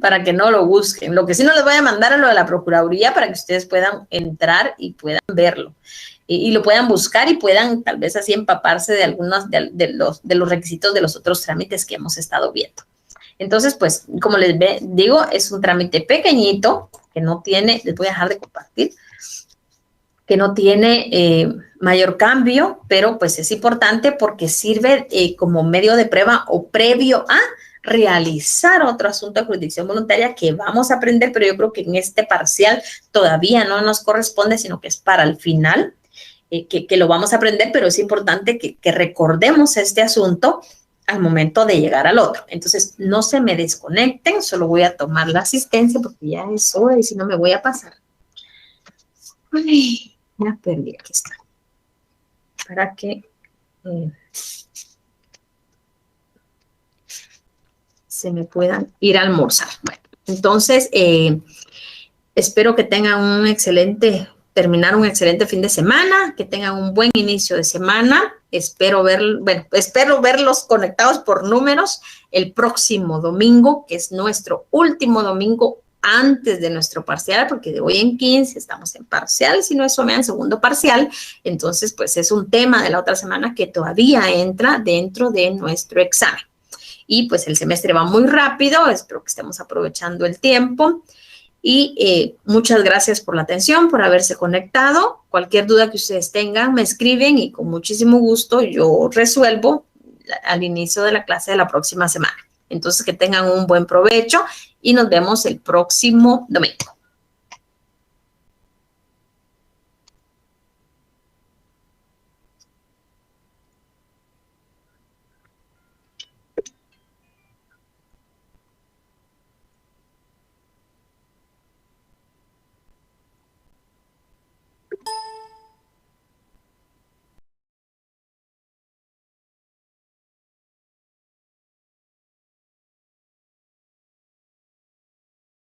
A: para que no lo busquen. Lo que sí no les voy a mandar es lo de la Procuraduría para que ustedes puedan entrar y puedan verlo. Y lo puedan buscar y puedan tal vez así empaparse de algunos de los requisitos de los otros trámites que hemos estado viendo. Entonces, pues, como les digo, es un trámite pequeñito que no tiene, les voy a dejar de compartir, que no tiene mayor cambio, pero pues es importante porque sirve como medio de prueba o previo a realizar otro asunto de jurisdicción voluntaria que vamos a aprender, pero yo creo que en este parcial todavía no nos corresponde, sino que es para el final, que lo vamos a aprender, pero es importante que recordemos este asunto al momento de llegar al otro. Entonces, no se me desconecten, solo voy a tomar la asistencia porque ya es hora y si no me voy a pasar. Ay, ya perdí, aquí está. Para que se me puedan ir a almorzar. Bueno, entonces, espero que tengan terminar un excelente fin de semana, que tengan un buen inicio de semana. Espero verlos conectados por números el próximo domingo, que es nuestro último domingo antes de nuestro parcial, porque de hoy en 15 estamos en parcial, si no eso me dan segundo parcial. Entonces, pues es un tema de la otra semana que todavía entra dentro de nuestro examen. Y pues el semestre va muy rápido, espero que estemos aprovechando el tiempo. Y muchas gracias por la atención, por haberse conectado. Cualquier duda que ustedes tengan, me escriben y con muchísimo gusto yo resuelvo al inicio de la clase de la próxima semana. Entonces, que tengan un buen provecho y nos vemos el próximo domingo.